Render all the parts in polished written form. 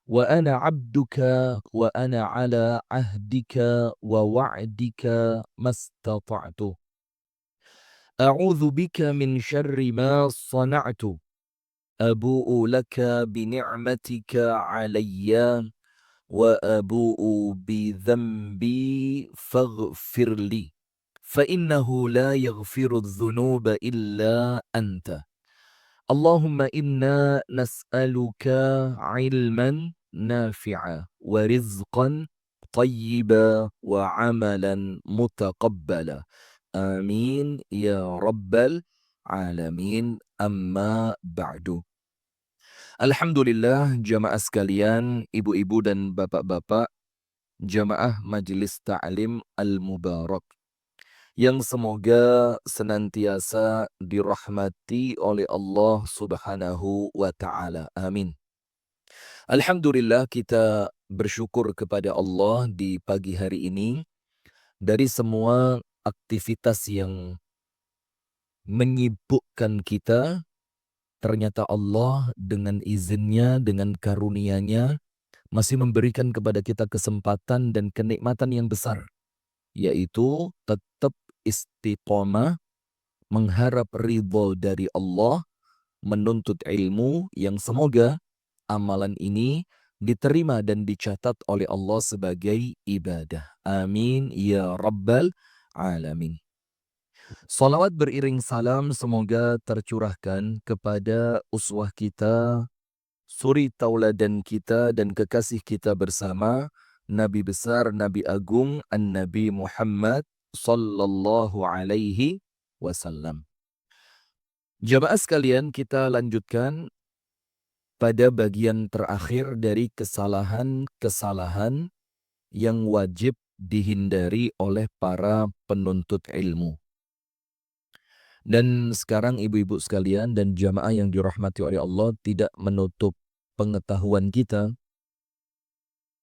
وأنا عبدك وأنا على عهدك ووعدك ما استطعت أعوذ بك من شر ما صنعت أبوء لك بنعمتك علي وأبوء بذنبي فاغفر لي فإنه لا يغفر الذنوب إلا أنت اللهم إنا نسألك علما نافعا ورزقا طيبا وعملا متقبلا آمين يا رب العالمين أما بعد. Alhamdulillah jamaah sekalian, ibu-ibu dan bapak-bapak, jamaah Majelis Ta'lim Al-Mubarak, yang semoga senantiasa dirahmati oleh Allah Subhanahu wa Ta'ala. Amin. Alhamdulillah kita bersyukur kepada Allah di pagi hari ini dari semua aktivitas yang menyibukkan kita. Ternyata Allah dengan izinnya, dengan karunia-Nya masih memberikan kepada kita kesempatan dan kenikmatan yang besar, yaitu tetap istiqomah, mengharap ridho dari Allah, menuntut ilmu yang semoga amalan ini diterima dan dicatat oleh Allah sebagai ibadah. Amin ya rabbal alamin. Salawat beriring salam semoga tercurahkan kepada uswah kita, suri tauladan kita dan kekasih kita bersama, Nabi besar, Nabi agung, An-Nabi Muhammad sallallahu alaihi wasallam. Jamaah sekalian, kita lanjutkan pada bagian terakhir dari kesalahan-kesalahan yang wajib dihindari oleh para penuntut ilmu. Dan sekarang ibu-ibu sekalian dan jamaah yang dirahmati oleh Allah, tidak menutup pengetahuan kita,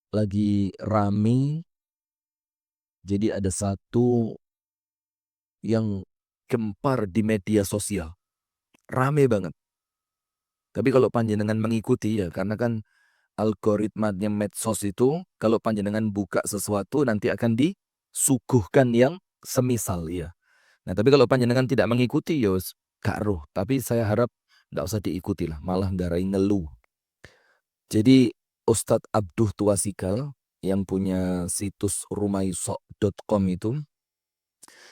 lagi rame, jadi ada satu yang gempar di media sosial. Rame banget. Tapi kalau panjenengan mengikuti ya, karena kan algoritmanya medsos itu, kalau panjenengan buka sesuatu nanti akan disuguhkan yang semisal ya. Nah, tapi kalau panjenengan tidak mengikuti, ya gak roh. Tapi saya harap tidak usah diikuti lah, malah darai ngeluh. Jadi Ustadz Abduh Tuasikal yang punya situs rumaisok.com itu,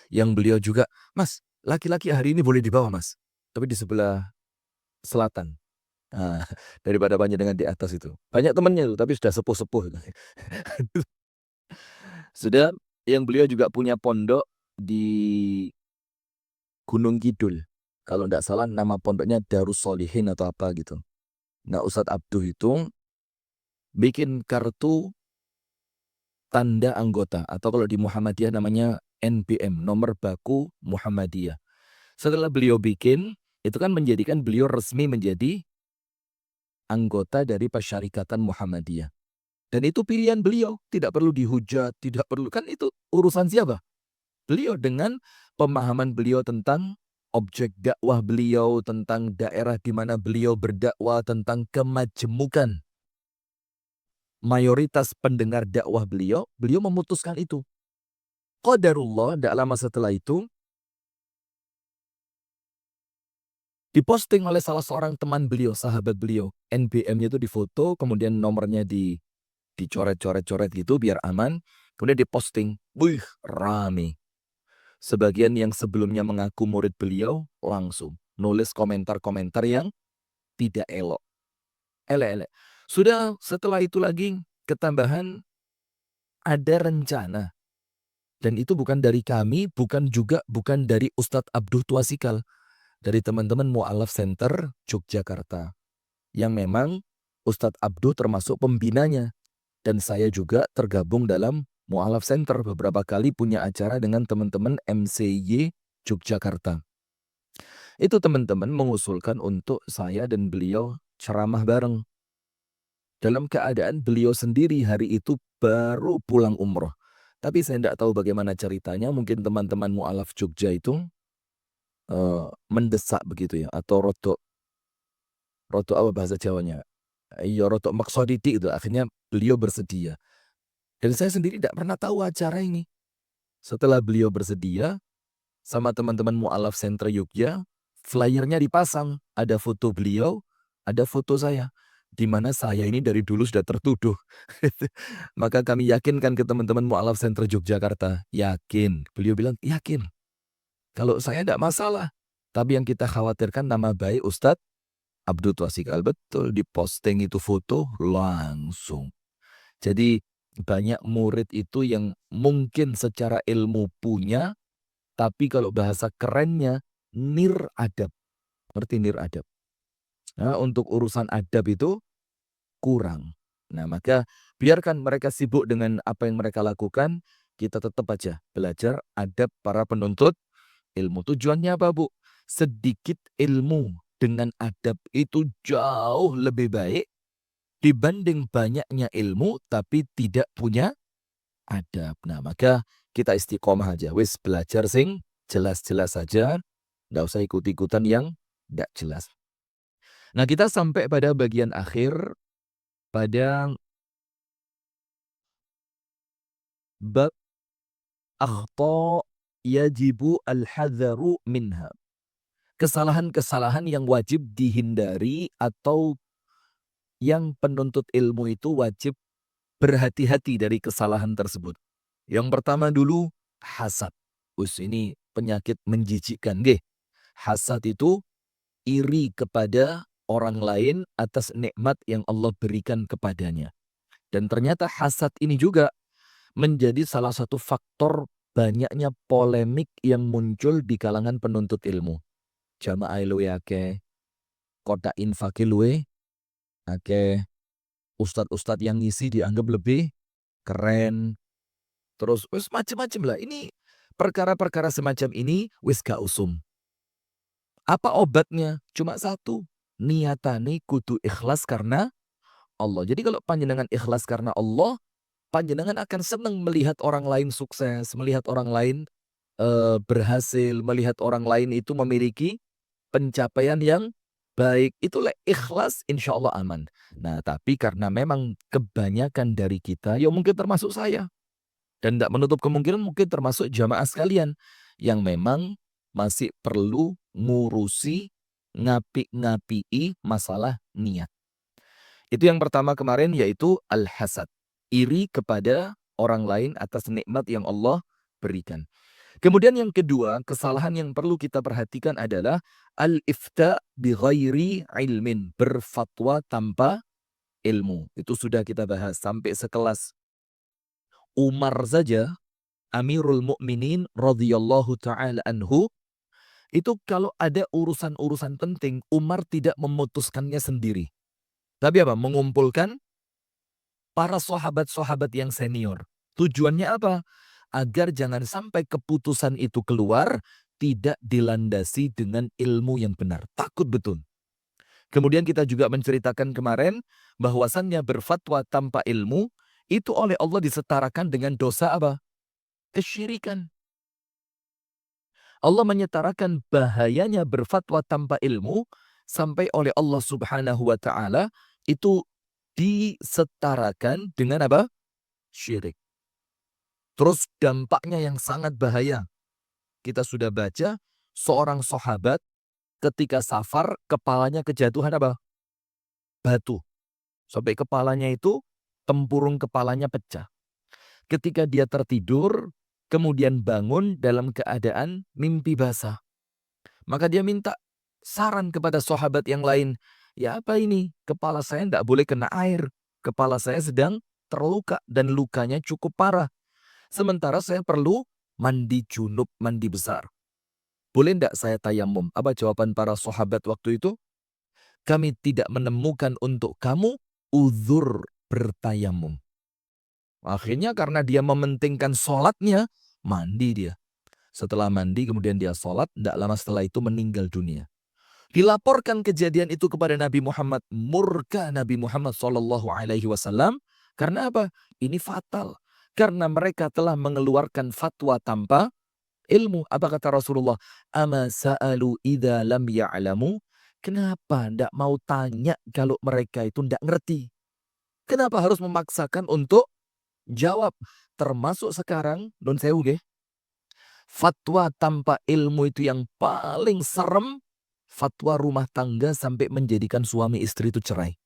yang beliau juga, Mas, laki-laki hari ini boleh dibawa Mas, tapi di sebelah selatan. Nah, daripada panjenengan di atas itu. Banyak temannya itu, tapi sudah sepuh-sepuh. Sudah, yang beliau juga punya pondok di Gunung Kidul. Kalau tidak salah nama pondoknya Darus Solihin atau apa gitu. Nah, Ustadz Abduh itu bikin kartu tanda anggota, atau kalau di Muhammadiyah namanya NBM, nomor baku Muhammadiyah. Setelah beliau bikin, itu kan menjadikan beliau resmi menjadi anggota dari Persyarikatan Muhammadiyah. Dan itu pilihan beliau, tidak perlu dihujat, tidak perlu, kan itu urusan siapa? Beliau dengan pemahaman beliau tentang objek dakwah beliau, tentang daerah di mana beliau berdakwah, tentang kemajemukan mayoritas pendengar dakwah beliau, beliau memutuskan itu. Qadarullah, tidak lama setelah itu, diposting oleh salah seorang teman beliau, sahabat beliau. NBM-nya itu difoto, kemudian nomornya dicoret-coret-coret gitu biar aman. Kemudian diposting. Wih, rame. Sebagian yang sebelumnya mengaku murid beliau langsung nulis komentar-komentar yang tidak elok. Elek-elek. Sudah setelah itu lagi ketambahan ada rencana. Dan itu bukan dari kami, bukan dari Ustadz Abduh Tuasikal. Dari teman-teman Mu'alaf Center Yogyakarta. Yang memang Ustadz Abduh termasuk pembinanya. Dan saya juga tergabung dalam Mu'alaf Center. Beberapa kali punya acara dengan teman-teman MCY Yogyakarta. Itu teman-teman mengusulkan untuk saya dan beliau ceramah bareng. Dalam keadaan beliau sendiri hari itu baru pulang umroh. Tapi saya tidak tahu bagaimana ceritanya. Mungkin teman-teman Mu'alaf Jogja itu mendesak begitu ya. Atau roto apa bahasa Jawanya? Ya rotok maksa didik itu. Akhirnya beliau bersedia. Dan saya sendiri tidak pernah tahu acara ini. Setelah beliau bersedia, sama teman-teman Mu'alaf Sentra Yogyakarta, flyernya dipasang. Ada foto beliau, ada foto saya. Di mana saya ini dari dulu sudah tertuduh. Maka kami yakinkan ke teman-teman Mu'alaf Sentra Yogyakarta. Yakin. Beliau bilang, yakin. Kalau saya tidak masalah. Tapi yang kita khawatirkan nama baik Ustadz Abdul Twasikal. Betul, diposting itu foto langsung. Jadi banyak murid itu yang mungkin secara ilmu punya, tapi kalau bahasa kerennya niradab. Ngerti niradab? Nah, untuk urusan adab itu kurang. Nah, maka biarkan mereka sibuk dengan apa yang mereka lakukan, kita tetap aja belajar adab para penuntut ilmu. Tujuannya apa, Bu? Sedikit ilmu dengan adab itu jauh lebih baik dibanding banyaknya ilmu tapi tidak punya adab. Nah, maka kita istiqomah aja. Wis belajar sing jelas-jelas saja. Nggak usah ikut-ikutan yang nggak jelas. Nah, kita sampai pada bagian akhir pada bab akhta yajibu al-hadharu minha. Kesalahan-kesalahan yang wajib dihindari atau yang penuntut ilmu itu wajib berhati-hati dari kesalahan tersebut. Yang pertama dulu, hasad. Ini penyakit menjijikkan. Hasad itu iri kepada orang lain atas nikmat yang Allah berikan kepadanya. Dan ternyata hasad ini juga menjadi salah satu faktor banyaknya polemik yang muncul di kalangan penuntut ilmu. Jamaah luwe akeh, kotak infakil luwe akeh, ustadz-ustadz yang ngisi dianggap lebih keren. Terus wis macam-macam lah. Ini perkara-perkara semacam ini wis gak usum. Apa obatnya? Cuma satu. Niatane kudu ikhlas karena Allah. Jadi kalau panjenengan ikhlas karena Allah, panjenengan akan senang melihat orang lain sukses, melihat orang lain berhasil, melihat orang lain itu memiliki pencapaian yang baik. Itulah ikhlas, insya Allah aman. Nah, tapi karena memang kebanyakan dari kita, ya mungkin termasuk saya, dan tidak menutup kemungkinan mungkin termasuk jamaah sekalian yang memang masih perlu ngurusi ngapi-ngapii masalah niat. Itu yang pertama kemarin, yaitu al-hasad. Iri kepada orang lain atas nikmat yang Allah berikan. Kemudian yang kedua, kesalahan yang perlu kita perhatikan adalah al-ifta bi ghairi ilmin. Berfatwa tanpa ilmu. Itu sudah kita bahas. Sampai sekelas Umar saja, Amirul Mukminin radhiyallahu ta'ala anhu, itu kalau ada urusan-urusan penting, Umar tidak memutuskannya sendiri. Tapi apa? Mengumpulkan para sahabat-sahabat yang senior. Tujuannya apa? Agar jangan sampai keputusan itu keluar tidak dilandasi dengan ilmu yang benar. Takut betul. Kemudian kita juga menceritakan kemarin bahwasannya berfatwa tanpa ilmu itu oleh Allah disetarakan dengan dosa apa? Kesyirikan. Allah menyetarakan bahayanya berfatwa tanpa ilmu sampai oleh Allah Subhanahu wa taala itu disetarakan dengan apa? Syirik. Terus dampaknya yang sangat bahaya. Kita sudah baca seorang sahabat ketika safar kepalanya kejatuhan apa? Batu. Sampai kepalanya itu tempurung kepalanya pecah. Ketika dia tertidur, kemudian bangun dalam keadaan mimpi basah. Maka dia minta saran kepada sahabat yang lain. Ya apa ini? Kepala saya tidak boleh kena air. Kepala saya sedang terluka dan lukanya cukup parah. Sementara saya perlu mandi junub, mandi besar. Boleh tidak saya tayamum? Apa jawaban para sahabat waktu itu? Kami tidak menemukan untuk kamu uzur bertayamum. Akhirnya karena dia mementingkan sholatnya, mandi dia. Setelah mandi kemudian dia sholat, tidak lama setelah itu meninggal dunia. Dilaporkan kejadian itu kepada Nabi Muhammad, murka Nabi Muhammad SAW. Karena apa? Ini fatal. Karena mereka telah mengeluarkan fatwa tanpa ilmu. Apa kata Rasulullah? Ama sa'alu idha lam ya'lamu. Kenapa ndak mau tanya kalau mereka itu ndak ngerti? Kenapa harus memaksakan untuk jawab? Termasuk sekarang, Nun Sewu nggih, fatwa tanpa ilmu itu yang paling serem, fatwa rumah tangga sampai menjadikan suami istri itu cerai.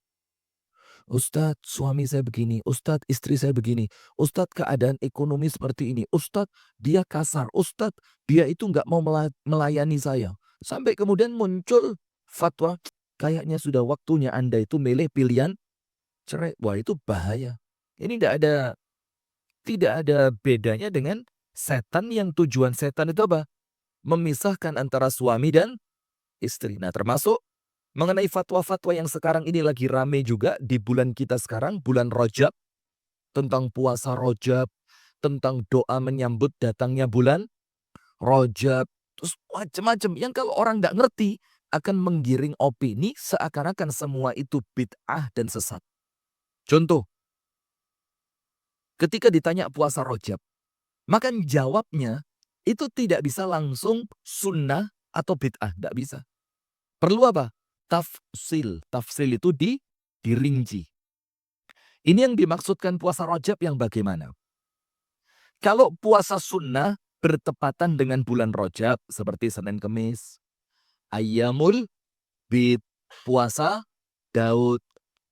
Ustadz, suami saya begini. Ustadz, istri saya begini. Ustadz, keadaan ekonomi seperti ini. Ustadz, dia kasar. Ustadz, dia itu nggak mau melayani saya. Sampai kemudian muncul fatwa, kayaknya sudah waktunya Anda itu milih pilihan cerai. Wah, itu bahaya. Ini tidak ada bedanya dengan setan yang tujuan setan itu apa? Memisahkan antara suami dan istri. Nah, termasuk mengenai fatwa-fatwa yang sekarang ini lagi rame juga di bulan kita sekarang, bulan Rajab, tentang puasa Rajab, tentang doa menyambut datangnya bulan Rajab, terus macam-macam yang kalau orang nggak ngerti akan menggiring opini seakan-akan semua itu bid'ah dan sesat. Contoh, ketika ditanya puasa Rajab, maka jawabnya itu tidak bisa langsung sunnah atau bid'ah, tidak bisa. Perlu apa? Tafsil. Tafsil itu dirinci. Ini yang dimaksudkan puasa Rajab yang bagaimana? Kalau puasa sunnah bertepatan dengan bulan Rajab seperti Senin Kemis, Ayyamul Bid, puasa Daud,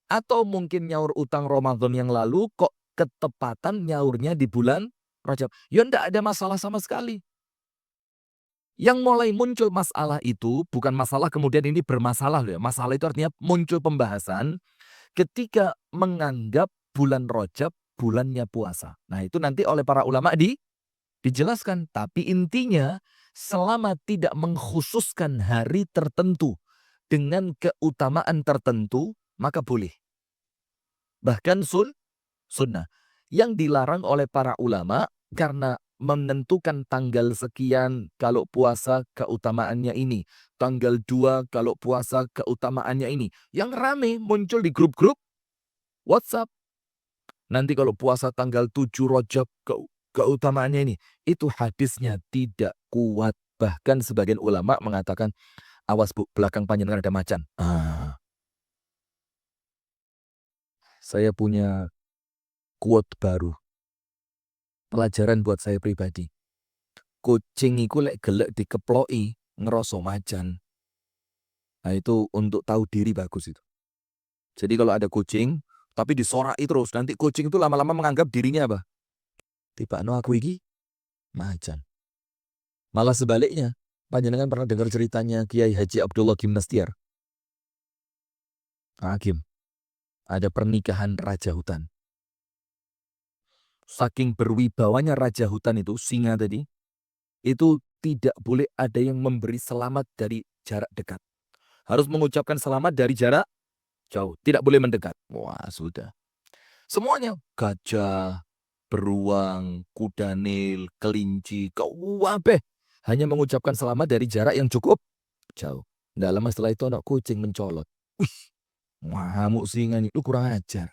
atau mungkin nyaur utang Ramadan yang lalu kok ketepatan nyaurnya di bulan Rajab. Ya enggak ada masalah sama sekali. Yang mulai muncul masalah itu bukan masalah kemudian ini bermasalah loh ya. Masalah itu artinya muncul pembahasan ketika menganggap bulan Rajab bulannya puasa. Nah, itu nanti oleh para ulama dijelaskan. Tapi intinya selama tidak mengkhususkan hari tertentu dengan keutamaan tertentu, maka boleh. Bahkan sunnah. Yang dilarang oleh para ulama karena menentukan tanggal sekian kalau puasa keutamaannya ini. Tanggal 2 kalau puasa keutamaannya ini. Yang rame muncul di grup-grup WhatsApp. Nanti kalau puasa tanggal 7 Rajab keutamaannya ini. Itu hadisnya tidak kuat. Bahkan sebagian ulama mengatakan, awas bu, belakang panjenengan ada macan. Saya punya quote baru. Pelajaran buat saya pribadi. Kucing iku lek gelek dikeploki ngerasa macan. Nah itu untuk tahu diri bagus itu. Jadi kalau ada kucing tapi disoraki terus, nanti kucing itu lama-lama menganggap dirinya apa? Tibakno aku iki macan. Malah sebaliknya, panjenengan pernah dengar ceritanya Kiai Haji Abdullah Gimnastiar? Hakim. Ada pernikahan raja hutan. Saking berwibawanya raja hutan itu, singa tadi, itu tidak boleh ada yang memberi selamat dari jarak dekat. Harus mengucapkan selamat dari jarak jauh. Tidak boleh mendekat. Wah, sudah. Semuanya. Gajah, beruang, kuda nil, kelinci, kabeh. Hanya mengucapkan selamat dari jarak yang cukup jauh. Tidak lama setelah itu anak kucing mencolot. Wih, ngamuk singa ini. Lu kurang ajar.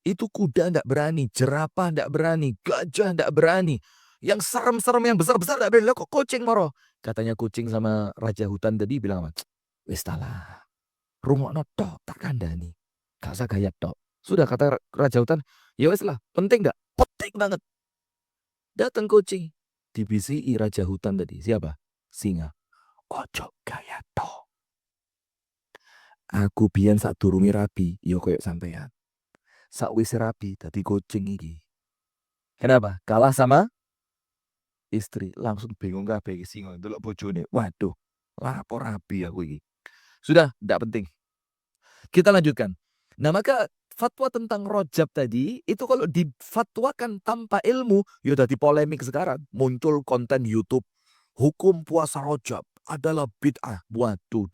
Itu kuda tidak berani, jerapah tidak berani, gajah tidak berani. Yang serem-serem, yang besar-besar tidak berani. Kok kucing moro? Katanya kucing sama raja hutan tadi bilang apa? Wis talah. Rungokno tok tak kandhani. Gak usah gayat tok. Sudah kata raja hutan, ya wis lah, penting enggak? Penting banget. Datang kucing. Dibisiki raja hutan tadi. Siapa? Singa. Ojo gayat tok. Aku biyen sadurunge rabi, ya koyo sampean. Sakwise rabi dadi kucing iki. Kenapa? Kalah sama istri. Langsung bingung kabeh iki singa ndelok bojone. Waduh, lapor rabi aku iki. Sudah, tidak penting. Kita lanjutkan. Nah, maka fatwa tentang Rajab tadi, itu kalau difatwakan tanpa ilmu, ya jadi polemik sekarang. Muncul konten YouTube, hukum puasa Rajab adalah bid'ah. Waduh,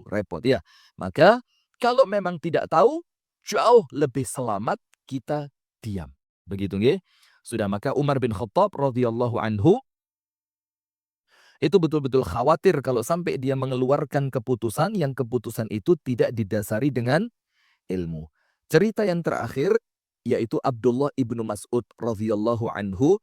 repot ya. Maka kalau memang tidak tahu, jauh lebih selamat kita diam. Begitu nggih? Sudah, maka Umar bin Khattab radhiyallahu anhu itu betul-betul khawatir kalau sampai dia mengeluarkan keputusan yang keputusan itu tidak didasari dengan ilmu. Cerita yang terakhir yaitu Abdullah ibnu Mas'ud radhiyallahu anhu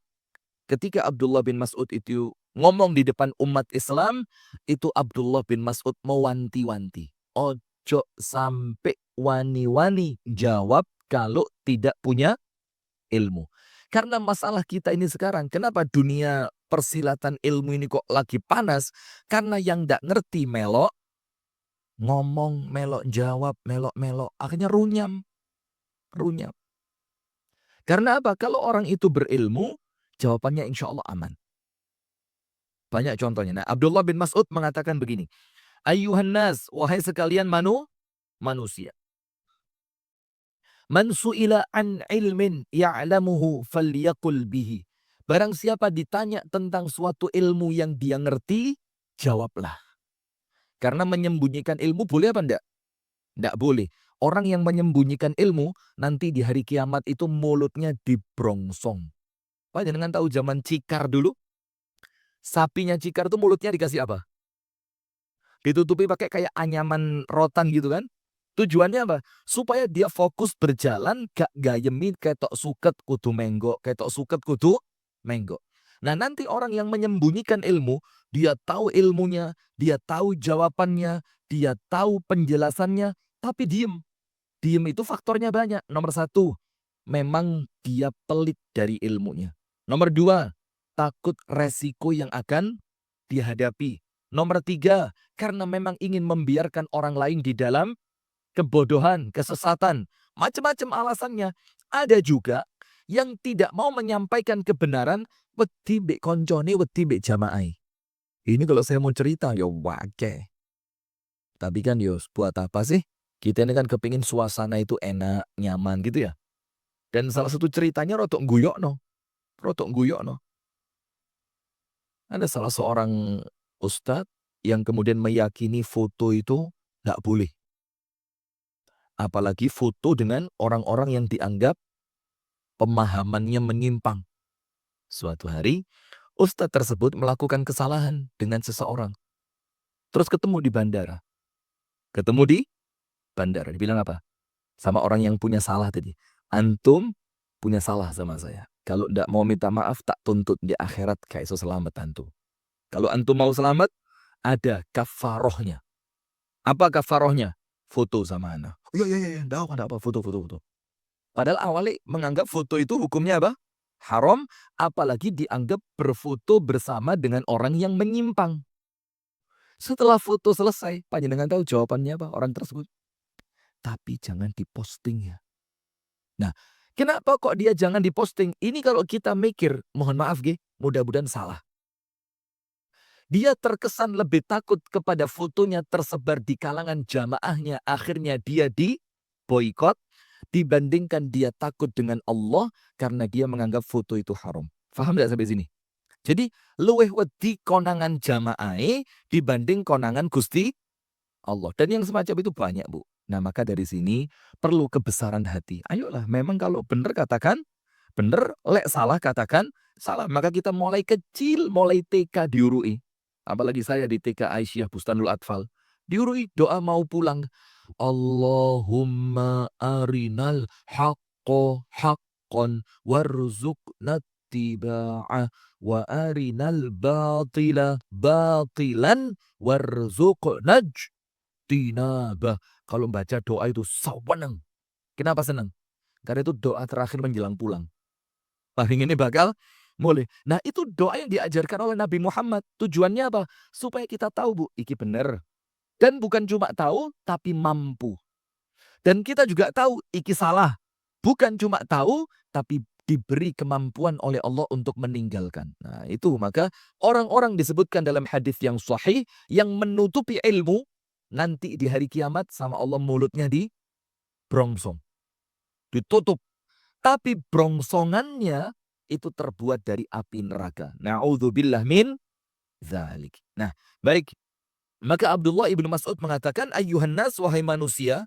Ketika Abdullah bin Mas'ud itu ngomong di depan umat Islam, itu Abdullah bin Mas'ud mewanti-wanti. Ojo sampai wani-wani jawab kalau tidak punya ilmu. Karena masalah kita ini sekarang, kenapa dunia persilatan ilmu ini kok lagi panas? Karena yang tidak ngerti melok, ngomong, melok jawab, melok-melok. Akhirnya runyam. Runyam. Karena apa? Kalau orang itu berilmu, jawabannya insya Allah aman. Banyak contohnya. Nah, Abdullah bin Mas'ud mengatakan begini. Ayyuhan nas, wahai sekalian manusia. Man su'ila an ilmin ya'lamuhu falyakul bihi. Barang siapa ditanya tentang suatu ilmu yang dia ngerti, jawablah. Karena menyembunyikan ilmu boleh apa enggak? Enggak boleh. Orang yang menyembunyikan ilmu, nanti di hari kiamat itu mulutnya dibrongsong. Pak jangan tahu zaman Cikar dulu, sapinya Cikar itu mulutnya dikasih apa? Ditutupi pakai kayak anyaman rotan gitu kan. Tujuannya apa? Supaya dia fokus berjalan, gak gayemin ketok suket kudu menggok, ketok suket kudu menggok. Nah nanti orang yang menyembunyikan ilmu, dia tahu ilmunya, dia tahu jawabannya, dia tahu penjelasannya, tapi diem. Diem itu faktornya banyak. Nomor satu, memang dia pelit dari ilmunya. Nomor dua, takut resiko yang akan dihadapi. Nomor tiga, karena memang ingin membiarkan orang lain di dalam kebodohan, kesesatan. Macam-macam alasannya. Ada juga yang tidak mau menyampaikan kebenaran, wedi mbek koncone, wedi mbek jamaah. Ini kalau saya mau cerita, ya wake. Tapi kan yos, buat apa sih? Kita ini kan kepingin suasana itu enak, nyaman gitu ya. Dan salah satu ceritanya rotok guyokno. Rotok guyokno. Ada salah seorang ustadz yang kemudian meyakini foto itu nggak boleh. Apalagi foto dengan orang-orang yang dianggap pemahamannya menyimpang. Suatu hari, ustadz tersebut melakukan kesalahan dengan seseorang. Terus ketemu di bandara. Ketemu di bandara. Dibilang apa? Sama orang yang punya salah tadi. Antum punya salah sama saya. Kalau tidak mau minta maaf, tak tuntut di akhirat kayak iso selamat antum. Kalau antum mau selamat, ada kafarohnya. Apa kafarohnya? Foto sama anak. Iya, enggak apa, foto. Padahal awalnya menganggap foto itu hukumnya apa? Haram, apalagi dianggap berfoto bersama dengan orang yang menyimpang. Setelah foto selesai, panjenengan tahu jawabannya apa orang tersebut? Tapi jangan diposting ya. Nah, kenapa kok dia jangan diposting? Ini kalau kita mikir, mohon maaf mudah-mudahan salah. Dia terkesan lebih takut kepada fotonya tersebar di kalangan jamaahnya. Akhirnya dia diboikot dibandingkan dia takut dengan Allah karena dia menganggap foto itu haram. Faham tidak sampai sini? Jadi luweh wedi konangan jamaah dibanding konangan Gusti Allah. Dan yang semacam itu banyak, Bu. Nah, maka dari sini perlu kebesaran hati. Ayolah, memang kalau benar katakan benar, lek salah katakan salah. Maka kita mulai kecil, mulai TK diurui. Apalagi saya di TK Aisyah Bustanul Atfal. Diurui doa mau pulang. Allahumma arinal haqqo haqqon warzuqna tiba'ah wa arinal batila batilan warzuqna tinabah. Kalau baca doa itu saweneng. Kenapa senang? Karena itu doa terakhir menjelang pulang. Paling ini bakal mulai. Nah itu doa yang diajarkan oleh Nabi Muhammad. Tujuannya apa? Supaya kita tahu, Bu, iki benar. Dan bukan cuma tahu, tapi mampu. Dan kita juga tahu, iki salah. Bukan cuma tahu, tapi diberi kemampuan oleh Allah untuk meninggalkan. Nah itu maka orang-orang disebutkan dalam hadis yang sahih yang menutupi ilmu nanti di hari kiamat sama Allah mulutnya dibrongsong. Ditutup. Tapi brongsongannya itu terbuat dari api neraka. Na'udzubillah min dzalik. Nah, baik. Maka Abdullah ibnu Mas'ud mengatakan, Ayyuhan nas, wahai manusia,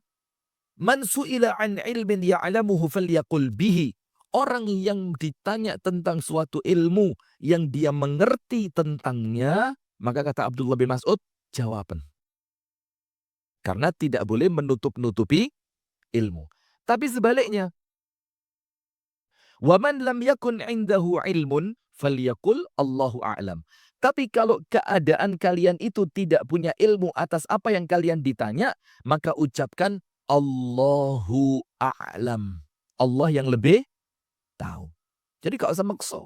man su'ila an ilmin ya'lamuhu falyaqul bihi. Orang yang ditanya tentang suatu ilmu yang dia mengerti tentangnya, maka kata Abdullah bin Mas'ud, jawaban. Karena tidak boleh menutup-nutupi ilmu. Tapi sebaliknya, wa man lam yakun indahu ilmun falyaqul Allahu a'lam. Tapi kalau keadaan kalian itu tidak punya ilmu atas apa yang kalian ditanya, maka ucapkan Allahu a'lam. Allah yang lebih tahu. Jadi gak usah maksa.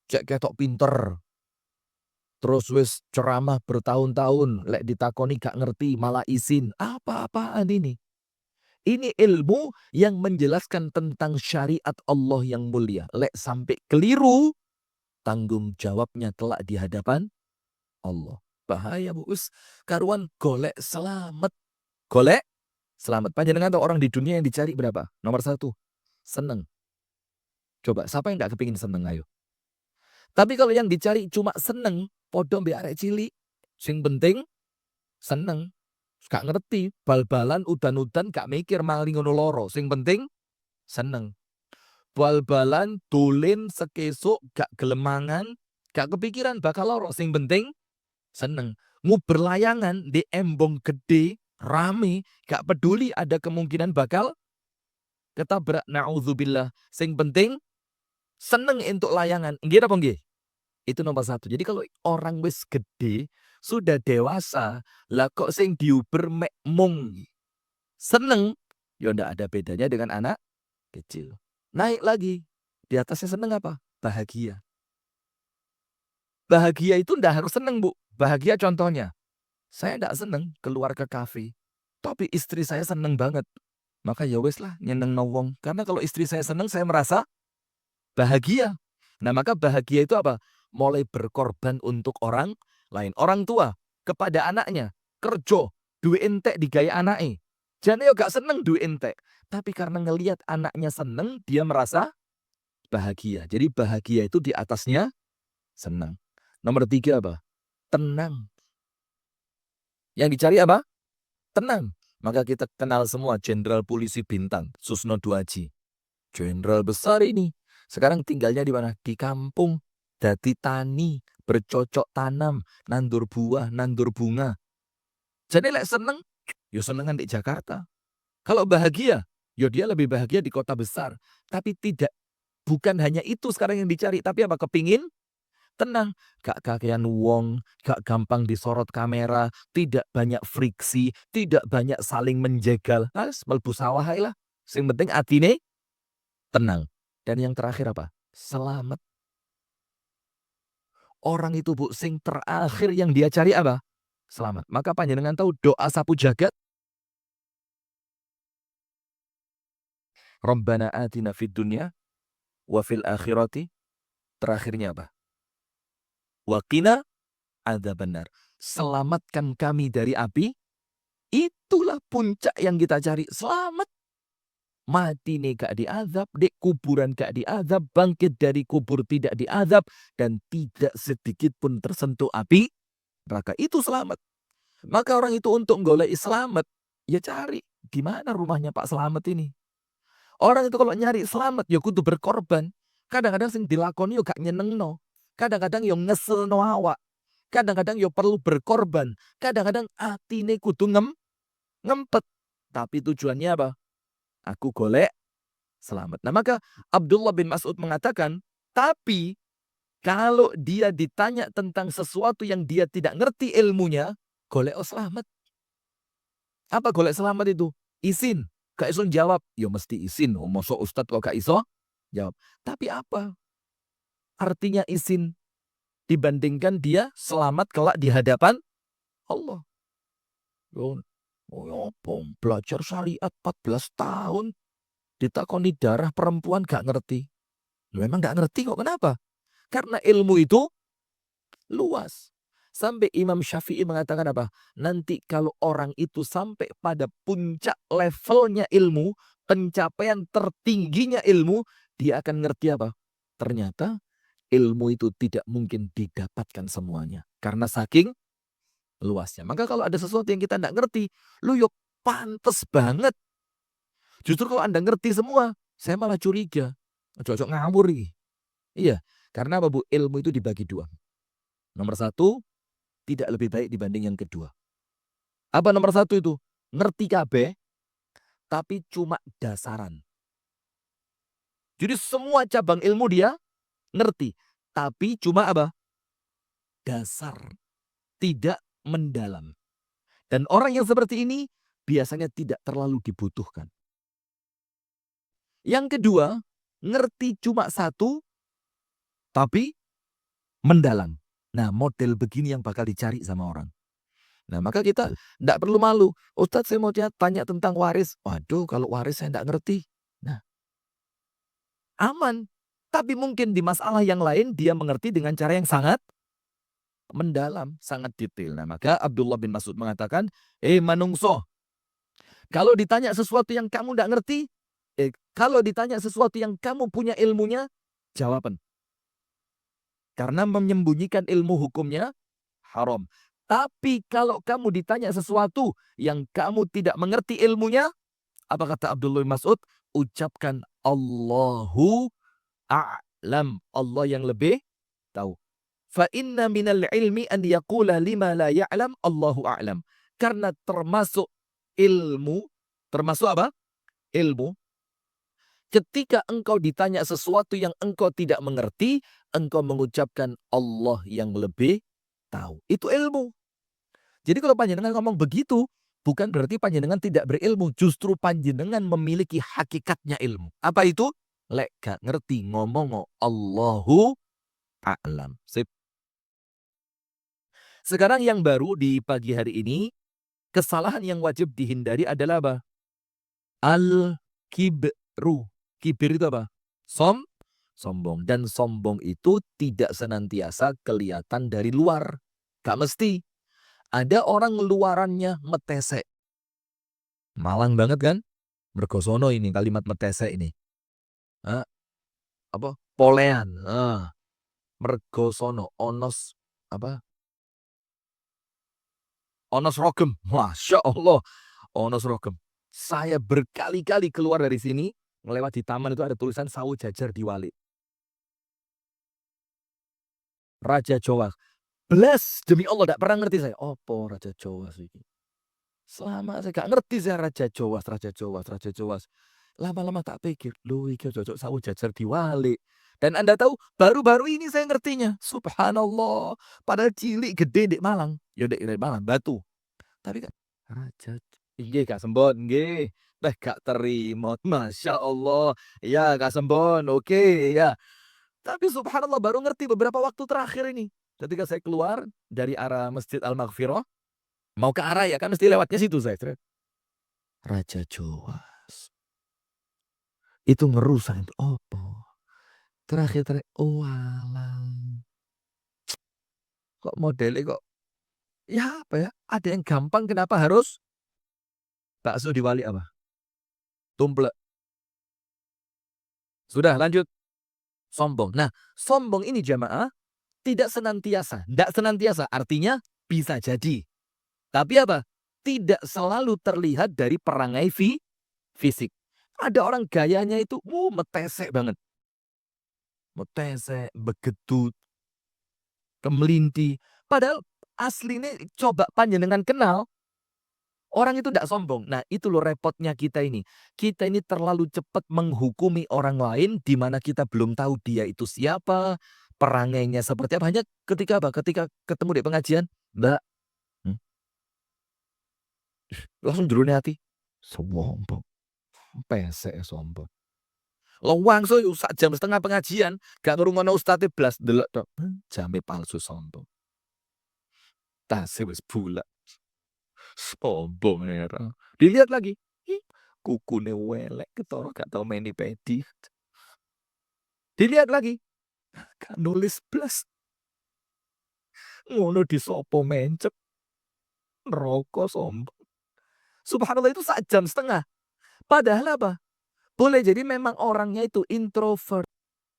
Cek ketok pinter. Terus wis ceramah bertahun-tahun, lek ditakoni gak ngerti, malah izin. Apa-apaan ini? Ini ilmu yang menjelaskan tentang syariat Allah yang mulia. Lek sampai keliru, tanggung jawabnya kelak di hadapan Allah. Bahaya Bu Us. Karuan golek selamat. Golek selamat. Panjenengan tahu orang di dunia yang dicari berapa? Nomor 1. Seneng. Coba, siapa yang gak kepingin seneng? Ayo. Tapi kalau yang dicari cuma seneng, podo mbek arek cilik. Sing penting seneng. Gak ngerti, bal-balan udan-udan gak mikir mali ngono loro. Sing penting seneng. Bal-balan dolen sekesuk gak gelemangan, gak kepikiran bakal loro. Sing penting seneng. Nguber layangan di embong gede, rame, gak peduli ada kemungkinan bakal ketabrak, naudzubillah. Sing penting seneng entuk layangan. Nggih apa nggih? Itu nomor 1. Jadi kalau orang wis gede, sudah dewasa, lah kok sing diuber mek mung seneng, ya ndak ada bedanya dengan anak kecil. Naik lagi, di atasnya seneng apa? Bahagia. Bahagia itu ndak harus seneng Bu. Bahagia contohnya, saya ndak seneng keluar ke kafe, tapi istri saya seneng banget. Maka ya wis lah nyeneng wong. Karena kalau istri saya seneng, saya merasa bahagia. Nah maka bahagia itu apa? Mulai berkorban untuk orang lain. Orang tua kepada anaknya. Kerja, duit entek digaya anaknya. Jane yo gak seneng duit entek. Tapi karena ngelihat anaknya seneng, dia merasa bahagia. Jadi bahagia itu di atasnya senang. Nomor 3 apa? Tenang. Yang dicari apa? Tenang. Maka kita kenal semua Jenderal Polisi Bintang, Susno Duaji. Jenderal besar ini. Sekarang tinggalnya di mana? Di kampung. Dadi tani, bercocok tanam, nandur buah, nandur bunga. Jadi lek seneng, yo senengan di Jakarta. Kalau bahagia, yo dia lebih bahagia di kota besar. Tapi bukan hanya itu sekarang yang dicari. Tapi apa? Kepingin tenang. Gak kakean wong, gak gampang disorot kamera, tidak banyak friksi, tidak banyak saling menjegal. Melbu sawah lah. Sing penting atine tenang. Dan yang terakhir apa? Selamat. Orang itu Bu, sing terakhir yang dia cari apa? Selamat. Maka panjenengan tahu doa sapu jagat? Rabbana atina fid dunya wa fil akhirati. Terakhirnya apa? Wa qina adzabannar. Selamatkan kami dari api. Itulah puncak yang kita cari. Selamat. Mati nih gak diazab, di kuburan gak diazab, bangkit dari kubur tidak diazab, dan tidak sedikit pun tersentuh api neraka. Itu selamat. Maka orang itu untuk golek selamat, ya cari di mana rumahnya Pak Selamat ini. Orang itu kalau nyari selamat, ya kudu berkorban. Kadang-kadang sing dilakoni yo gak nyenengno. Kadang-kadang yo ngeselno awak. Kadang-kadang yo perlu berkorban. Kadang-kadang atine kudu ngempet. Tapi tujuannya apa? Aku golek selamat. Nah maka Abdullah bin Mas'ud mengatakan, tapi kalau dia ditanya tentang sesuatu yang dia tidak ngerti ilmunya, golek selamat. Apa golek selamat itu? Izin. Gak iso jawab. Ya mesti izin. Masa Ustadz kok gak iso jawab. Tapi apa artinya izin dibandingkan dia selamat kelak di hadapan Allah? Belajar syariat 14 tahun. Ditakoni darah perempuan gak ngerti. Memang gak ngerti kok. Kenapa? Karena ilmu itu luas. Sampai Imam Syafi'i mengatakan apa? Nanti kalau orang itu sampai pada puncak levelnya ilmu, pencapaian tertingginya ilmu, dia akan ngerti apa? Ternyata ilmu itu tidak mungkin didapatkan semuanya. Karena saking luasnya. Maka kalau ada sesuatu yang kita tidak ngerti, lu yuk pantes banget. Justru kalau Anda ngerti semua, saya malah curiga. Cocok ngawur ini. Iya, karena apa Bu? Ilmu itu dibagi 2. Nomor 1, tidak lebih baik dibanding yang kedua. Apa nomor 1 itu? Ngerti kabeh, tapi cuma dasaran. Jadi semua cabang ilmu dia ngerti. tapi cuma apa? Dasar, tidak mendalam. Dan orang yang seperti ini biasanya tidak terlalu dibutuhkan. Yang kedua, ngerti cuma satu, tapi mendalam. Nah, model begini yang bakal dicari sama orang. Nah, maka kita tidak perlu malu. Ustadz, saya mau tanya tentang waris. Waduh, kalau waris saya tidak ngerti. Nah, aman. Tapi mungkin di masalah yang lain dia mengerti dengan cara yang sangat mendalam, sangat detail. Nah, maka Abdullah bin Mas'ud mengatakan, manungso, kalau ditanya sesuatu yang kamu tidak ngerti, kalau ditanya sesuatu yang kamu punya ilmunya, jawaban. Karena menyembunyikan ilmu hukumnya haram. Tapi kalau kamu ditanya sesuatu yang kamu tidak mengerti ilmunya, apa kata Abdullah bin Mas'ud? Ucapkan Allahu a'lam. Allah yang lebih tahu. Fa inna minal ilmi an yaqula lima la ya'lam Allahu a'lam. Karena termasuk ilmu, termasuk apa? Ilmu. Ketika engkau ditanya sesuatu yang engkau tidak mengerti, engkau mengucapkan Allah yang lebih tahu. Itu ilmu. Jadi kalau panjenengan ngomong begitu, bukan berarti panjenengan tidak berilmu. Justru panjenengan memiliki hakikatnya ilmu. Apa itu? Lek gak ngerti ngomong Allahu a'lam. Sip. Sekarang yang baru di pagi hari ini, kesalahan yang wajib dihindari adalah apa? Al-kibru. Kibir itu apa? Sombong. Dan sombong itu tidak senantiasa kelihatan dari luar. Gak mesti. Ada orang luarannya metesek. Malang banget kan? Mergosono ini kalimat metesek ini. Polean. Mergosono. Onos. Onos rogem. Masya Allah. Onos rogem. Saya berkali-kali keluar dari sini. Melewati taman itu ada tulisan Sawu Jajar Diwali. Raja Jawa. Belas demi Allah tidak pernah ngerti saya. Apa Raja Jawa sih? Selama saya gak ngerti saya Raja Jawa. Lama-lama tak pikir, lu iki cocok Sawu Jajar Diwali. Dan Anda tahu, baru-baru ini saya ngertinya. Subhanallah. Padahal cilik gede di Malang. Ya di Malang, Batu. Tapi kan Raja nggih Kak Sembon, nggih. Gak terima. Masya Allah. Ya Kak Sembon, oke ya. Tapi subhanallah baru ngerti beberapa waktu terakhir ini. Ketika saya keluar dari arah Masjid Al-Maghfirah, mau ke arah ya kan mesti lewatnya situ saya. Raja Jawa. Itu ngerusak itu apa? Terakhir alam. Kok modelnya kok ya apa ya? Ada yang gampang kenapa harus bakso Diwali apa? Tumplek. Sudah lanjut. Sombong. Nah, sombong ini jamaah tidak senantiasa. Tidak senantiasa artinya bisa jadi. Tapi apa? Tidak selalu terlihat dari perangai fisik. Ada orang gayanya itu metesek banget. Metesek, begedut, kemelinti. Padahal aslinya coba panjenengan kenal, orang itu tidak sombong. Nah itu loh repotnya kita ini. Kita ini terlalu cepat menghukumi orang lain di mana kita belum tahu dia itu siapa, perangainya seperti apa. Hanya ketika apa? Ketika ketemu di pengajian, Mbak, langsung jurune hati. Sombong. Pesek sombong. Lawang so sak jam setengah pengajian, gak ngrungokno ustadz blas delok tok. Jame palsu sombong. Tase wis bulat. Sombong era. Dilihat lagi. Kukune welek ketara gak tau meni pedi. Dilihat lagi. Gak nulis blas. Ngono disopo mencep. Neraka sombong. Subhanallah itu sak jam setengah. Padahal apa? Boleh jadi memang orangnya itu introvert.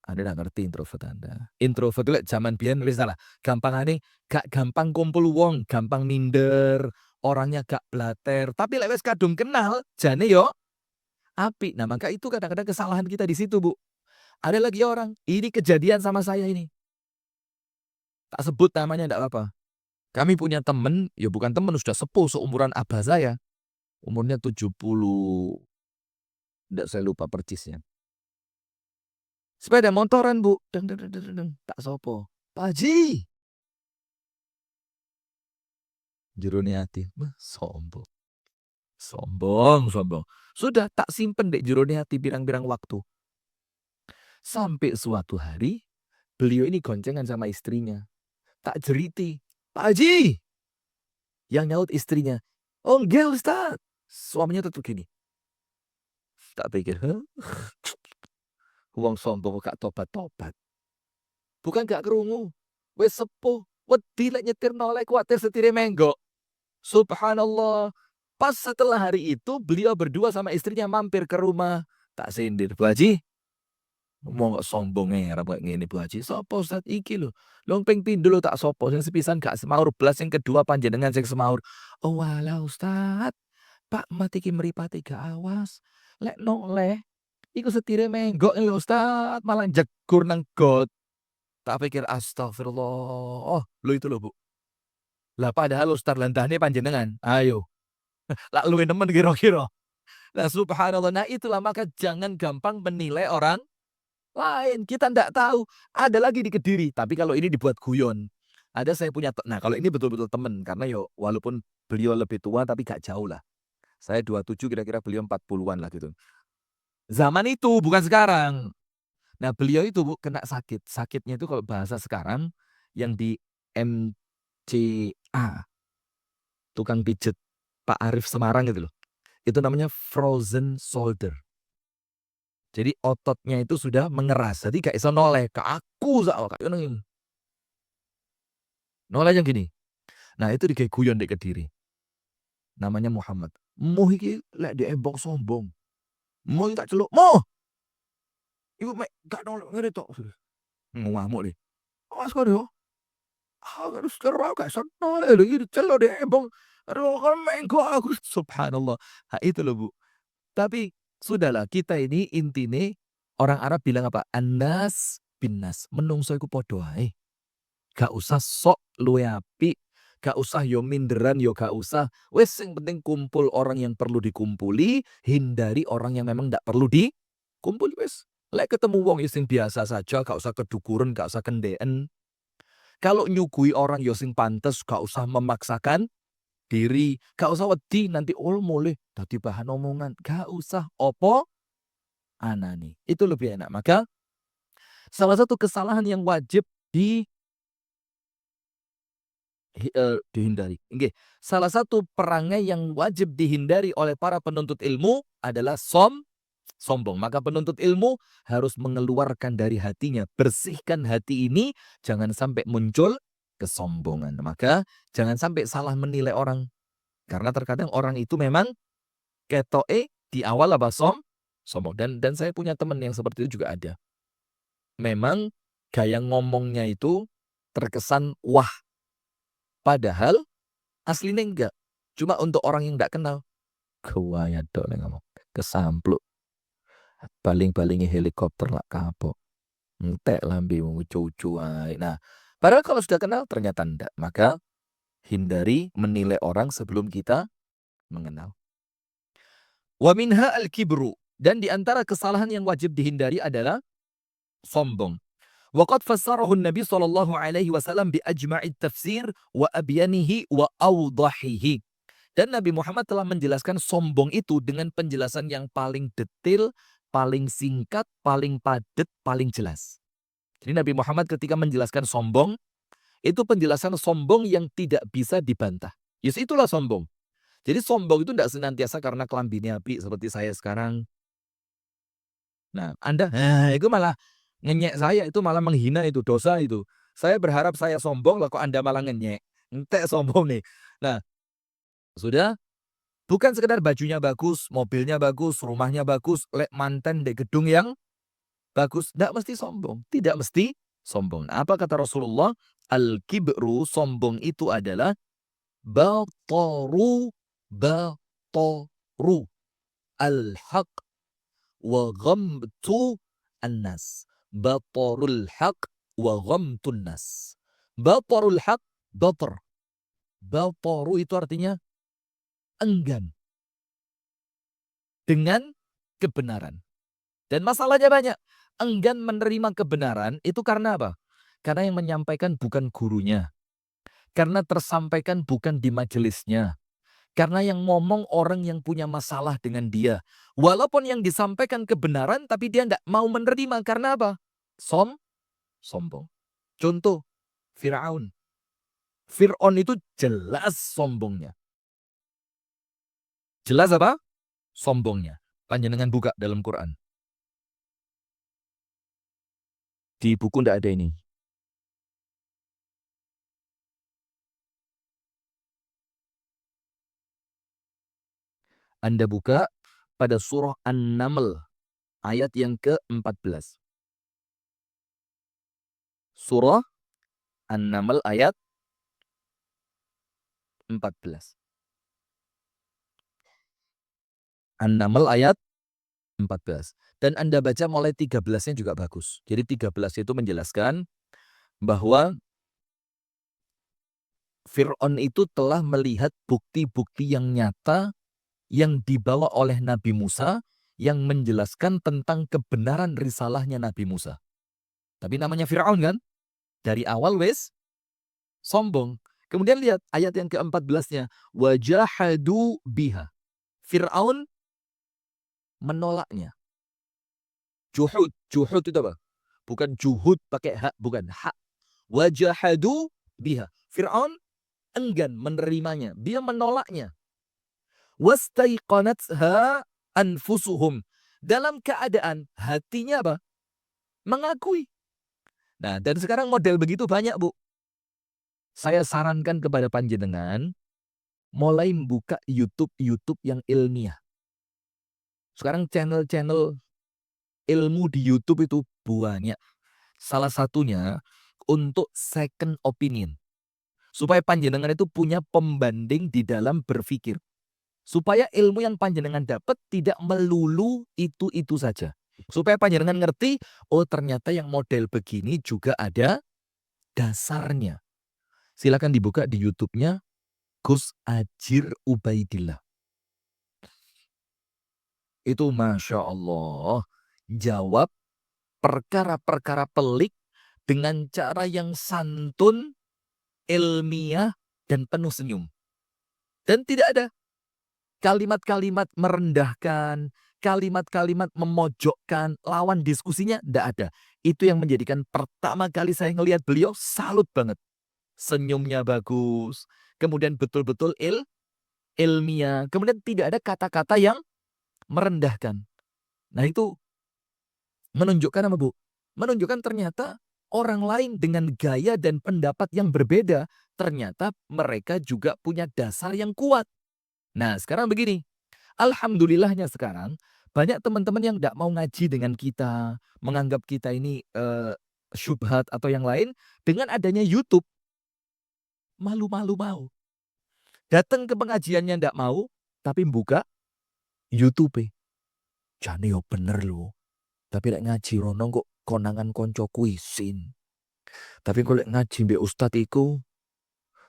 Anda tidak ngerti introvert Anda. Introvert itu zaman biyen wis salah. Gampangane gak gampang kumpul wong, gampang minder, orangnya gak blater. Tapi lek wis kadung kenal, jane yo apik. Nah, maka itu kadang-kadang kesalahan kita di situ, Bu. Ada lagi orang, ini kejadian sama saya ini. Tak sebut namanya enggak apa-apa. Kami punya teman, ya bukan teman, sudah sepuh seumuran abah saya. Umurnya 70, enggak saya lupa persisnya. Sepeda motoran, Bu. Deng deng deng deng deng. Tak sopo. Pak Haji. Jerone ati, sombong. Sombong. Sudah tak simpen dek jerone hati pirang-pirang waktu. Sampai suatu hari, beliau ini goncengan sama istrinya. Tak jeriti, Pak Haji. Yang nyaut istrinya, oh enggak Ustaz. Suaminya tetap gini. Tak pikir, wong sombong gak tobat-tobat. Bukan gak kerungu. Wes sepuh. Wedi lek nyetir noleh kuatir setire menggok. Subhanallah. Pas setelah hari itu, beliau berdua sama istrinya mampir ke rumah. Tak sindir, Bu Haji. Mau gak sombongnya kayak ngene Bu Haji. Sopo Ustaz iki lho. Long ping pindho lho tak sopo. Sing sepisan gak semaur belas, yang kedua panjenengan sing semaur. Oh walah Ustaz. Pak mat iki mripate gak awas. Lek noleh iku setire menggok lho Ustaz. Malah jegur nang got. Tak pikir astagfirullah. Oh, lho itu lho Bu. Lah padahal Ustaz lantahne panjenengan. Ayo. Lak luwih nemen kira-kira. Nah subhanallah. Nah itulah, maka jangan gampang menilai orang lain. Kita ndak tahu. Ada lagi di Kediri. Tapi kalau ini dibuat guyon. Ada saya punya. Nah kalau ini betul-betul temen. Karena yo walaupun beliau lebih tua tapi gak jauh lah. Saya 27, kira-kira beliau 40-an lah gitu. Zaman itu bukan sekarang. Nah beliau itu Bu kena sakit. Sakitnya itu kalau bahasa sekarang yang di MCA. Tukang pijet Pak Arif Semarang gitu loh. Itu namanya frozen shoulder. Jadi ototnya itu sudah mengeras. Jadi gak iso noleh. Kaku sak kayak ngono. Noleh yang gini. Nah itu digawe guyon dek Kediri. Namanya Muhammad. Muh iki lek di embok sombong. Muh tak celuk. Muh. Iku mek gak noleh ngene tok. Ngamuk deh. Awas kok yo. Harus karo gak iso noleh lho iki celuk di embok. Aduh kan mengko aku. Subhanallah. Nah, itu loh Bu. Tapi sudahlah, kita ini intine orang Arab bilang apa? Anas binnas. Menungso iku padha ae. Gak usah sok luwe apik, gak usah yo minderan, yo gak usah. Wes yang penting kumpul orang yang perlu dikumpuli, hindari orang yang memang gak perlu dikumpuli wes. Lek ketemu wong yo sing biasa saja, gak usah kedukuran, gak usah kendeen. Kalau nyugui orang yo sing pantes, gak usah memaksakan diri, gak usah wedi nanti mulai dadi bahan omongan, gak usah opo anani. Itu lebih enak. Maka salah satu kesalahan yang wajib dihindari. Nggih, salah satu perangai yang wajib dihindari oleh para penuntut ilmu adalah sombong. Maka penuntut ilmu harus mengeluarkan dari hatinya, bersihkan hati ini, jangan sampai muncul kesombongan. Maka jangan sampai salah menilai orang. Karena terkadang orang itu memang ketoke di awal apa sombong. Dan saya punya teman yang seperti itu juga ada. Memang gaya ngomongnya itu terkesan wah. Padahal aslinya enggak. Cuma untuk orang yang enggak kenal. Kuwaya dok ngomong. Kesampluk. Baling-balingi helikopter lah kapok. Entek lambe ucu-ucu ae. Nah, padahal kalau sudah kenal ternyata enggak. Maka hindari menilai orang sebelum kita mengenal. Wa minha al-kibru. Dan di antara kesalahan yang wajib dihindari adalah sombong. Waqad fassarahu Nabi sallallahu alaihi wasallam bi ajma'it tafsir wa abyanihi wa awdahihi. Dan Nabi Muhammad telah menjelaskan sombong itu dengan penjelasan yang paling detail, paling singkat, paling padat, paling jelas. Jadi Nabi Muhammad ketika menjelaskan sombong, itu penjelasan sombong yang tidak bisa dibantah. Yes, itulah sombong. Jadi sombong itu tidak senantiasa karena kelambine apik seperti saya sekarang. Nah, Anda, itu malah ngenyek saya, itu malah menghina, itu dosa itu. Saya berharap saya sombong lah kok Anda malah ngenyek. Entek sombong nih. Nah, sudah. Bukan sekedar bajunya bagus, mobilnya bagus, rumahnya bagus, lek manten di gedung yang bagus. Tidak mesti sombong. Tidak mesti sombong. Nah, apa kata Rasulullah? Al-kibru, sombong itu adalah batoru al-haq wa ghamtu an-nas. Batorul haq wa ghamtun nas. Batorul haq, bator. Batoru itu artinya enggan dengan kebenaran. Dan masalahnya banyak. enggan menerima kebenaran itu karena apa? Karena yang menyampaikan bukan gurunya. Karena tersampaikan bukan di majelisnya. Karena yang ngomong orang yang punya masalah dengan dia. Walaupun yang disampaikan kebenaran tapi dia tidak mau menerima. Karena apa? Sombong. Contoh, Firaun. Fir'aun itu jelas sombongnya. Jelas apa? Sombongnya. Panjenengan buka dalam Quran. Di buku tidak ada ini. Anda buka pada surah An-Naml ayat yang ke-14. Surah An-Naml ayat 14. An-Naml ayat 14. Dan Anda baca mulai 13-nya juga bagus. Jadi 13 itu menjelaskan bahwa Fir'aun itu telah melihat bukti-bukti yang nyata yang dibawa oleh Nabi Musa yang menjelaskan tentang kebenaran risalahnya Nabi Musa. Tapi namanya Fir'aun kan? Dari awal wes sombong. Kemudian lihat ayat yang ke-14-nya. Wajahadu biha. Fir'aun menolaknya. Juhud. Juhud itu apa? Bukan juhud pakai hak, bukan hak. Wajahadu biha. Fir'aun enggan menerimanya. Dia menolaknya. Wastaiqanatha anfusuhum. Dalam keadaan hatinya apa? Mengakui. Nah, dan sekarang model begitu banyak, Bu. Saya sarankan kepada panjenengan mulai membuka YouTube yang ilmiah. Sekarang channel-channel ilmu di YouTube itu banyak. Salah satunya untuk second opinion. Supaya panjenengan itu punya pembanding di dalam berpikir. Supaya ilmu yang panjenengan dapat tidak melulu itu-itu saja. Supaya panjenengan ngerti, oh ternyata yang model begini juga ada dasarnya. Silakan dibuka di YouTube-nya Gus Ajir Ubaidillah. Itu Masya Allah. Jawab perkara-perkara pelik dengan cara yang santun, ilmiah, dan penuh senyum. Dan tidak ada kalimat-kalimat merendahkan, kalimat-kalimat memojokkan, lawan diskusinya, tidak ada. Itu yang menjadikan pertama kali saya ngelihat beliau, salut banget. Senyumnya bagus, kemudian betul-betul ilmiah, kemudian tidak ada kata-kata yang merendahkan. Nah itu menunjukkan apa, Bu? Menunjukkan ternyata orang lain dengan gaya dan pendapat yang berbeda, ternyata mereka juga punya dasar yang kuat. Nah sekarang begini, alhamdulillahnya sekarang banyak teman-teman yang tidak mau ngaji dengan kita, menganggap kita ini syubhat atau yang lain, dengan adanya YouTube, malu-malu mau. Datang ke pengajiannya tidak mau, tapi buka YouTube. Jane yo bener loh. Tapi lek ngaji rono kok konangan konco kuisin. Tapi kalau ngaji mbek ustad iku,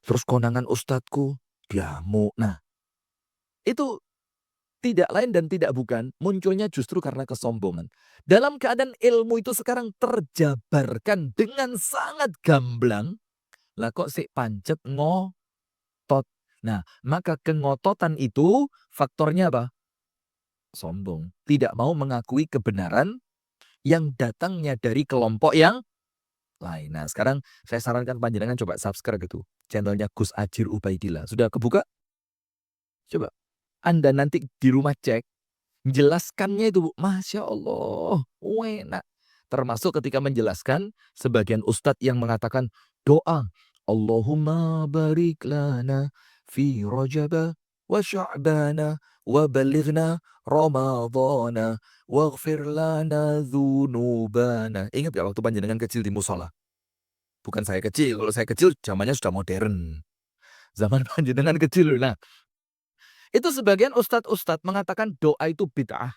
terus konangan ustadku diamu. Nah, itu tidak lain dan tidak bukan, munculnya justru karena kesombongan. Dalam keadaan ilmu itu sekarang terjabarkan dengan sangat gamblang, lah kok sik pancet ngotot. Nah, maka kengototan itu faktornya apa? Sombong. Tidak mau mengakui kebenaran yang datangnya dari kelompok yang lain. Nah, sekarang saya sarankan panjenengan coba subscribe itu channelnya Gus Ajir Ubaidillah. Sudah kebuka? Coba Anda nanti di rumah cek, menjelaskannya itu, Masya Allah, enak. Termasuk ketika menjelaskan, sebagian ustadz yang mengatakan doa, Allahumma barik lana fi rajaba wa sya'bana wa balighna ramadana waghfir lana dzunubana. Ingat gak waktu panjenengan kecil di musola? Bukan saya kecil, kalau saya kecil zamannya sudah modern. Zaman panjenengan kecil. Nah, itu sebagian ustadz-ustadz mengatakan doa itu bid'ah.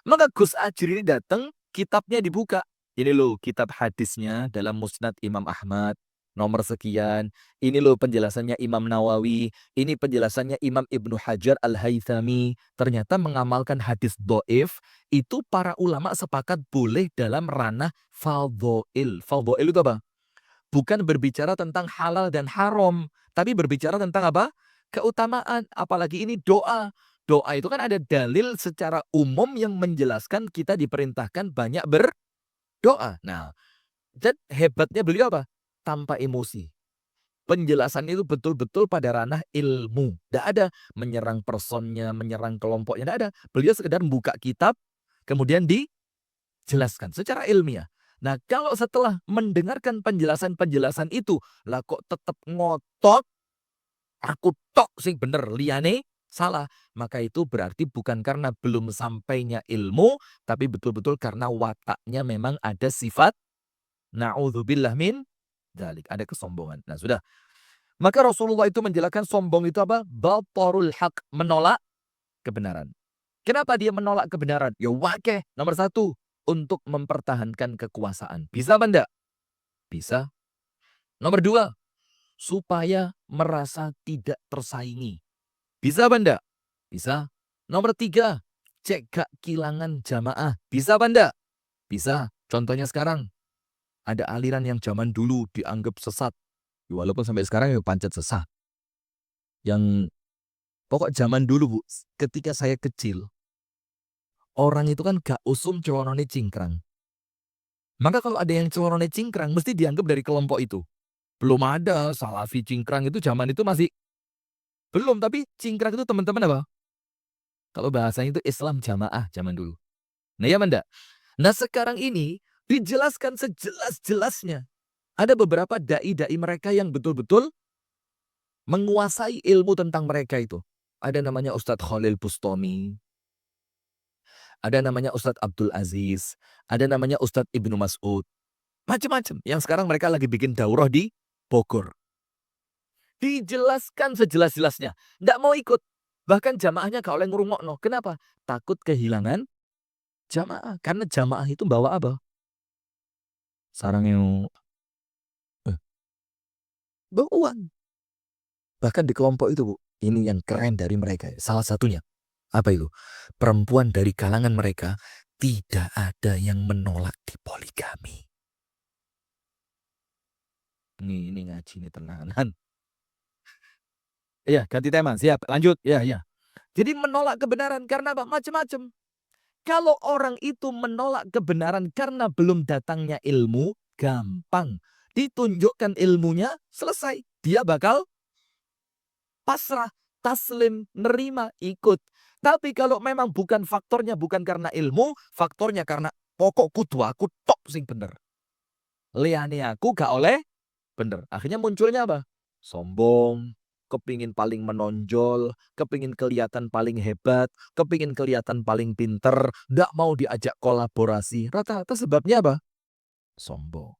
Maka Gus Ajir ini datang, kitabnya dibuka. Ini loh kitab hadisnya dalam Musnad Imam Ahmad. nomor sekian. Ini loh penjelasannya Imam Nawawi. Ini penjelasannya Imam Ibnu Hajar Al-Haythami. Ternyata mengamalkan hadis do'if, itu para ulama sepakat boleh dalam ranah fadhoil. Fadhoil itu apa? Bukan berbicara tentang halal dan haram, tapi berbicara tentang apa? Keutamaan. Apalagi ini doa. Doa itu kan ada dalil secara umum yang menjelaskan kita diperintahkan banyak berdoa. Nah, dan hebatnya beliau apa? Tanpa emosi. Penjelasan itu betul-betul pada ranah ilmu. Tidak ada menyerang personnya, menyerang kelompoknya. Tidak ada. Beliau sekedar membuka kitab, kemudian dijelaskan secara ilmiah. Nah, kalau setelah mendengarkan penjelasan-penjelasan itu, lah kok tetap ngotot, aku tok sing bener, liyane salah. Maka itu berarti bukan karena belum sampainya ilmu, tapi betul-betul karena wataknya memang ada sifat na'udzubillah min dzalik, ada kesombongan. Nah, sudah. Maka Rasulullah itu menjelaskan sombong itu apa? Batarul haq, menolak kebenaran. Kenapa dia menolak kebenaran? Ya wakeh. Nomor satu, untuk mempertahankan kekuasaan. Bisa apa enggak? Bisa. Nomor dua, supaya merasa tidak tersaingi. Bisa apa enggak? Bisa. Nomor tiga, cegah kehilangan jamaah. Bisa apa enggak? Bisa. Contohnya sekarang, ada aliran yang zaman dulu dianggap sesat. Walaupun sampai sekarang ya pancet sesat. Yang pokok zaman dulu, Bu, ketika saya kecil, orang itu kan gak usum celonone cingkrang. Maka kalau ada yang celonone cingkrang, mesti dianggap dari kelompok itu. Belum ada salafi cingkrang, itu zaman itu masih belum. Tapi cingkrang itu teman-teman apa? Kalau bahasanya itu Islam jamaah zaman dulu. Nah ya mendak. Nah sekarang ini dijelaskan sejelas-jelasnya. Ada beberapa dai-dai mereka yang betul-betul menguasai ilmu tentang mereka itu. Ada namanya Ustadz Khalil Bustami. Ada namanya Ustadz Abdul Aziz. Ada namanya Ustadz Ibnu Mas'ud. Macam-macam. Yang sekarang mereka lagi bikin daurah di Bogor. Dijelaskan sejelas-jelasnya. Nggak mau ikut. Bahkan jamaahnya gak oleh ngerungokno. Kenapa? Takut kehilangan jamaah. Karena jamaah itu bawa apa? Sarang yang bawa uang. Bahkan di kelompok itu, Bu, ini yang keren dari mereka. Salah satunya. Apa itu? Perempuan dari kalangan mereka tidak ada yang menolak di poligami. Ini ngaji nih, tenanan. Iya, ganti tema. Siap, lanjut. Ya. Jadi menolak kebenaran karena apa? Macam-macam. Kalau orang itu menolak kebenaran karena belum datangnya ilmu, gampang. Ditunjukkan ilmunya, selesai. Dia bakal pasrah, taslim, nerima, ikut. Tapi kalau memang bukan faktornya, bukan karena ilmu, faktornya karena pokok kudu aku tok sing bener. Liane aku gak oleh bener. Akhirnya munculnya apa? Sombong, kepingin paling menonjol, kepingin kelihatan paling hebat, kepingin kelihatan paling pinter, nggak mau diajak kolaborasi. Rata-rata sebabnya apa? Sombong.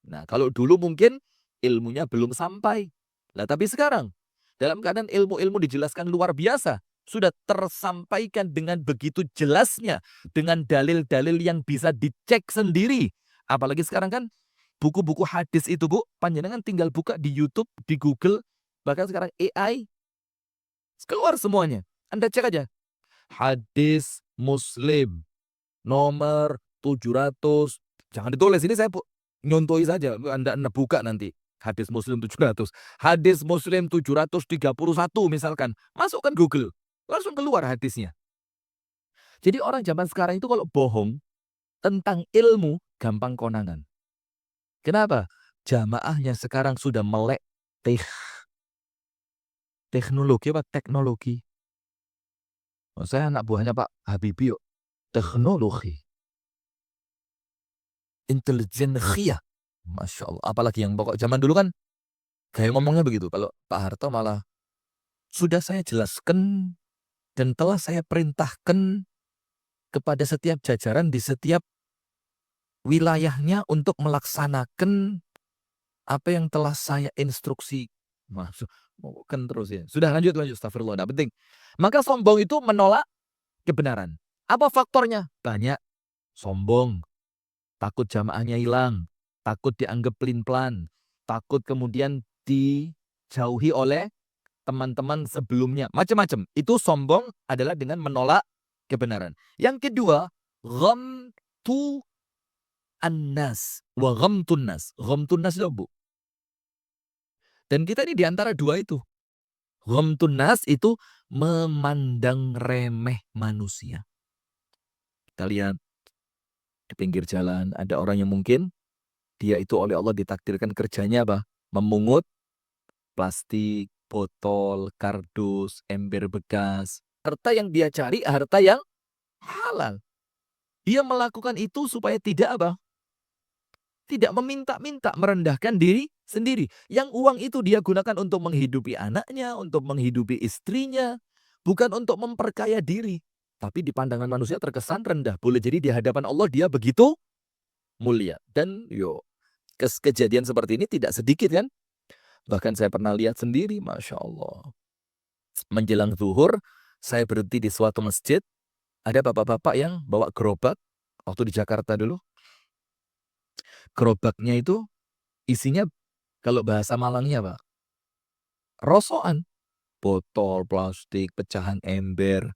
Nah, kalau dulu mungkin ilmunya belum sampai. Nah, tapi sekarang, dalam keadaan ilmu-ilmu dijelaskan luar biasa, sudah tersampaikan dengan begitu jelasnya, dengan dalil-dalil yang bisa dicek sendiri. Apalagi sekarang kan, buku-buku hadis itu, Bu, panjenengan tinggal buka di YouTube, di Google, bahkan sekarang AI, keluar semuanya. Anda cek aja. Hadis Muslim nomor 700. Jangan ditulis, ini saya nyontoi saja. Anda buka nanti. Hadis Muslim 700. Hadis Muslim 731 misalkan. Masukkan Google. Langsung keluar hadisnya. Jadi orang zaman sekarang itu kalau bohong tentang ilmu, gampang konangan. Kenapa? Jamaahnya sekarang sudah melek teknologi apa? Teknologi. Saya anak buahnya Pak Habibie. Teknologi. Intelijensia. Masya Allah. Apalagi yang pokok zaman dulu kan kayak ngomongnya begitu. Kalau Pak Harto malah sudah saya jelaskan dan telah saya perintahkan kepada setiap jajaran di setiap wilayahnya untuk melaksanakan apa yang telah saya instruksi. Masuk kan terus ya. Sudah lanjut. Astagfirullah. Tidak penting. Maka sombong itu menolak kebenaran. Apa faktornya? Banyak. Sombong. Takut jamaahnya hilang. Takut dianggap pelin-pelan. takut kemudian dijauhi oleh teman-teman sebelumnya. Macam-macam. Itu sombong adalah dengan menolak kebenaran. Yang kedua, ghamtu annas wa ghamtun nas. Ghamtun nas itu, Bu. Dan kita ini diantara dua itu. Ghamtun nas itu memandang remeh manusia. Kita lihat di pinggir jalan ada orang yang mungkin dia itu oleh Allah ditakdirkan kerjanya apa? Memungut plastik, botol, kardus, ember bekas. Harta yang dia cari harta yang halal. Dia melakukan itu supaya tidak apa? Tidak meminta-minta, merendahkan diri sendiri. Yang uang itu dia gunakan untuk menghidupi anaknya, untuk menghidupi istrinya, bukan untuk memperkaya diri. Tapi di pandangan manusia terkesan rendah. Boleh jadi di hadapan Allah dia begitu mulia. Dan kejadian seperti ini tidak sedikit kan? Bahkan saya pernah lihat sendiri, Masya Allah. Menjelang zuhur, saya berhenti di suatu masjid. Ada bapak-bapak yang bawa gerobak. Waktu di Jakarta dulu. Gerobaknya itu isinya kalau bahasa Malangnya Pak, rosokan. Botol, plastik, pecahan ember,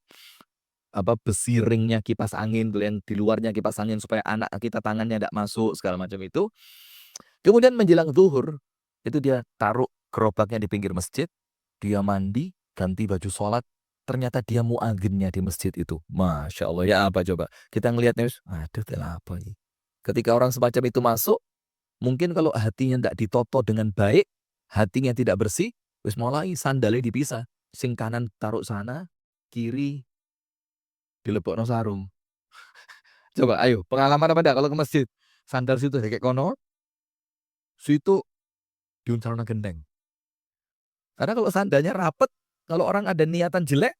besi ringnya kipas angin, yang di luarnya kipas angin supaya anak kita tangannya tidak masuk, segala macam itu. Kemudian menjelang zuhur, itu dia taruh gerobaknya di pinggir masjid, dia mandi, ganti baju sholat, ternyata dia muadzinnya di masjid itu. Masya Allah, ya apa coba? Kita ngelihatnya, aduh apa ini? Ketika orang semacam itu masuk, mungkin kalau hatinya tidak ditoto dengan baik, hatinya tidak bersih, wis mulai sandalnya dipisah. Sing kanan taruh sana, kiri dilebokno sarung. Coba ayo, pengalaman apa enggak kalau ke masjid? Sandal situ kayak kono, situ diuncarno gendeng. Karena kalau sandalnya rapet, kalau orang ada niatan jelek,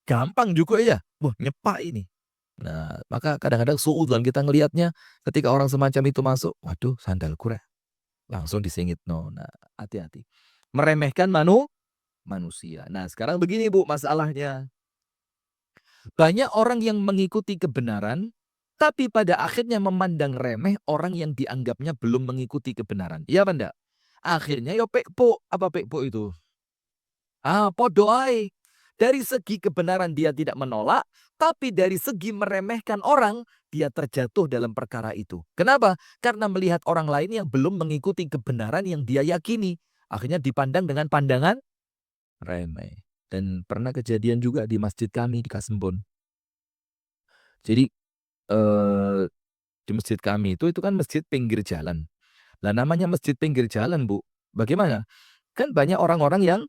gampang juga ya. Wah, nyepak ini. Nah, maka kadang-kadang suudzon kita ngelihatnya ketika orang semacam itu masuk, waduh sandalku rek. Langsung disingit. No, nah hati-hati. Meremehkan manusia. Nah sekarang begini Bu masalahnya. Banyak orang yang mengikuti kebenaran, tapi pada akhirnya memandang remeh orang yang dianggapnya belum mengikuti kebenaran. Iya apa enggak? Akhirnya pekpo. Apa pekpo itu? Podoai. Dari segi kebenaran dia tidak menolak, tapi dari segi meremehkan orang, dia terjatuh dalam perkara itu. Kenapa? Karena melihat orang lain yang belum mengikuti kebenaran yang dia yakini. Akhirnya dipandang dengan pandangan remeh. Dan pernah kejadian juga di masjid kami di Kasembon. Jadi di masjid kami itu kan masjid pinggir jalan. Lah namanya masjid pinggir jalan, Bu. Bagaimana? Kan banyak orang-orang yang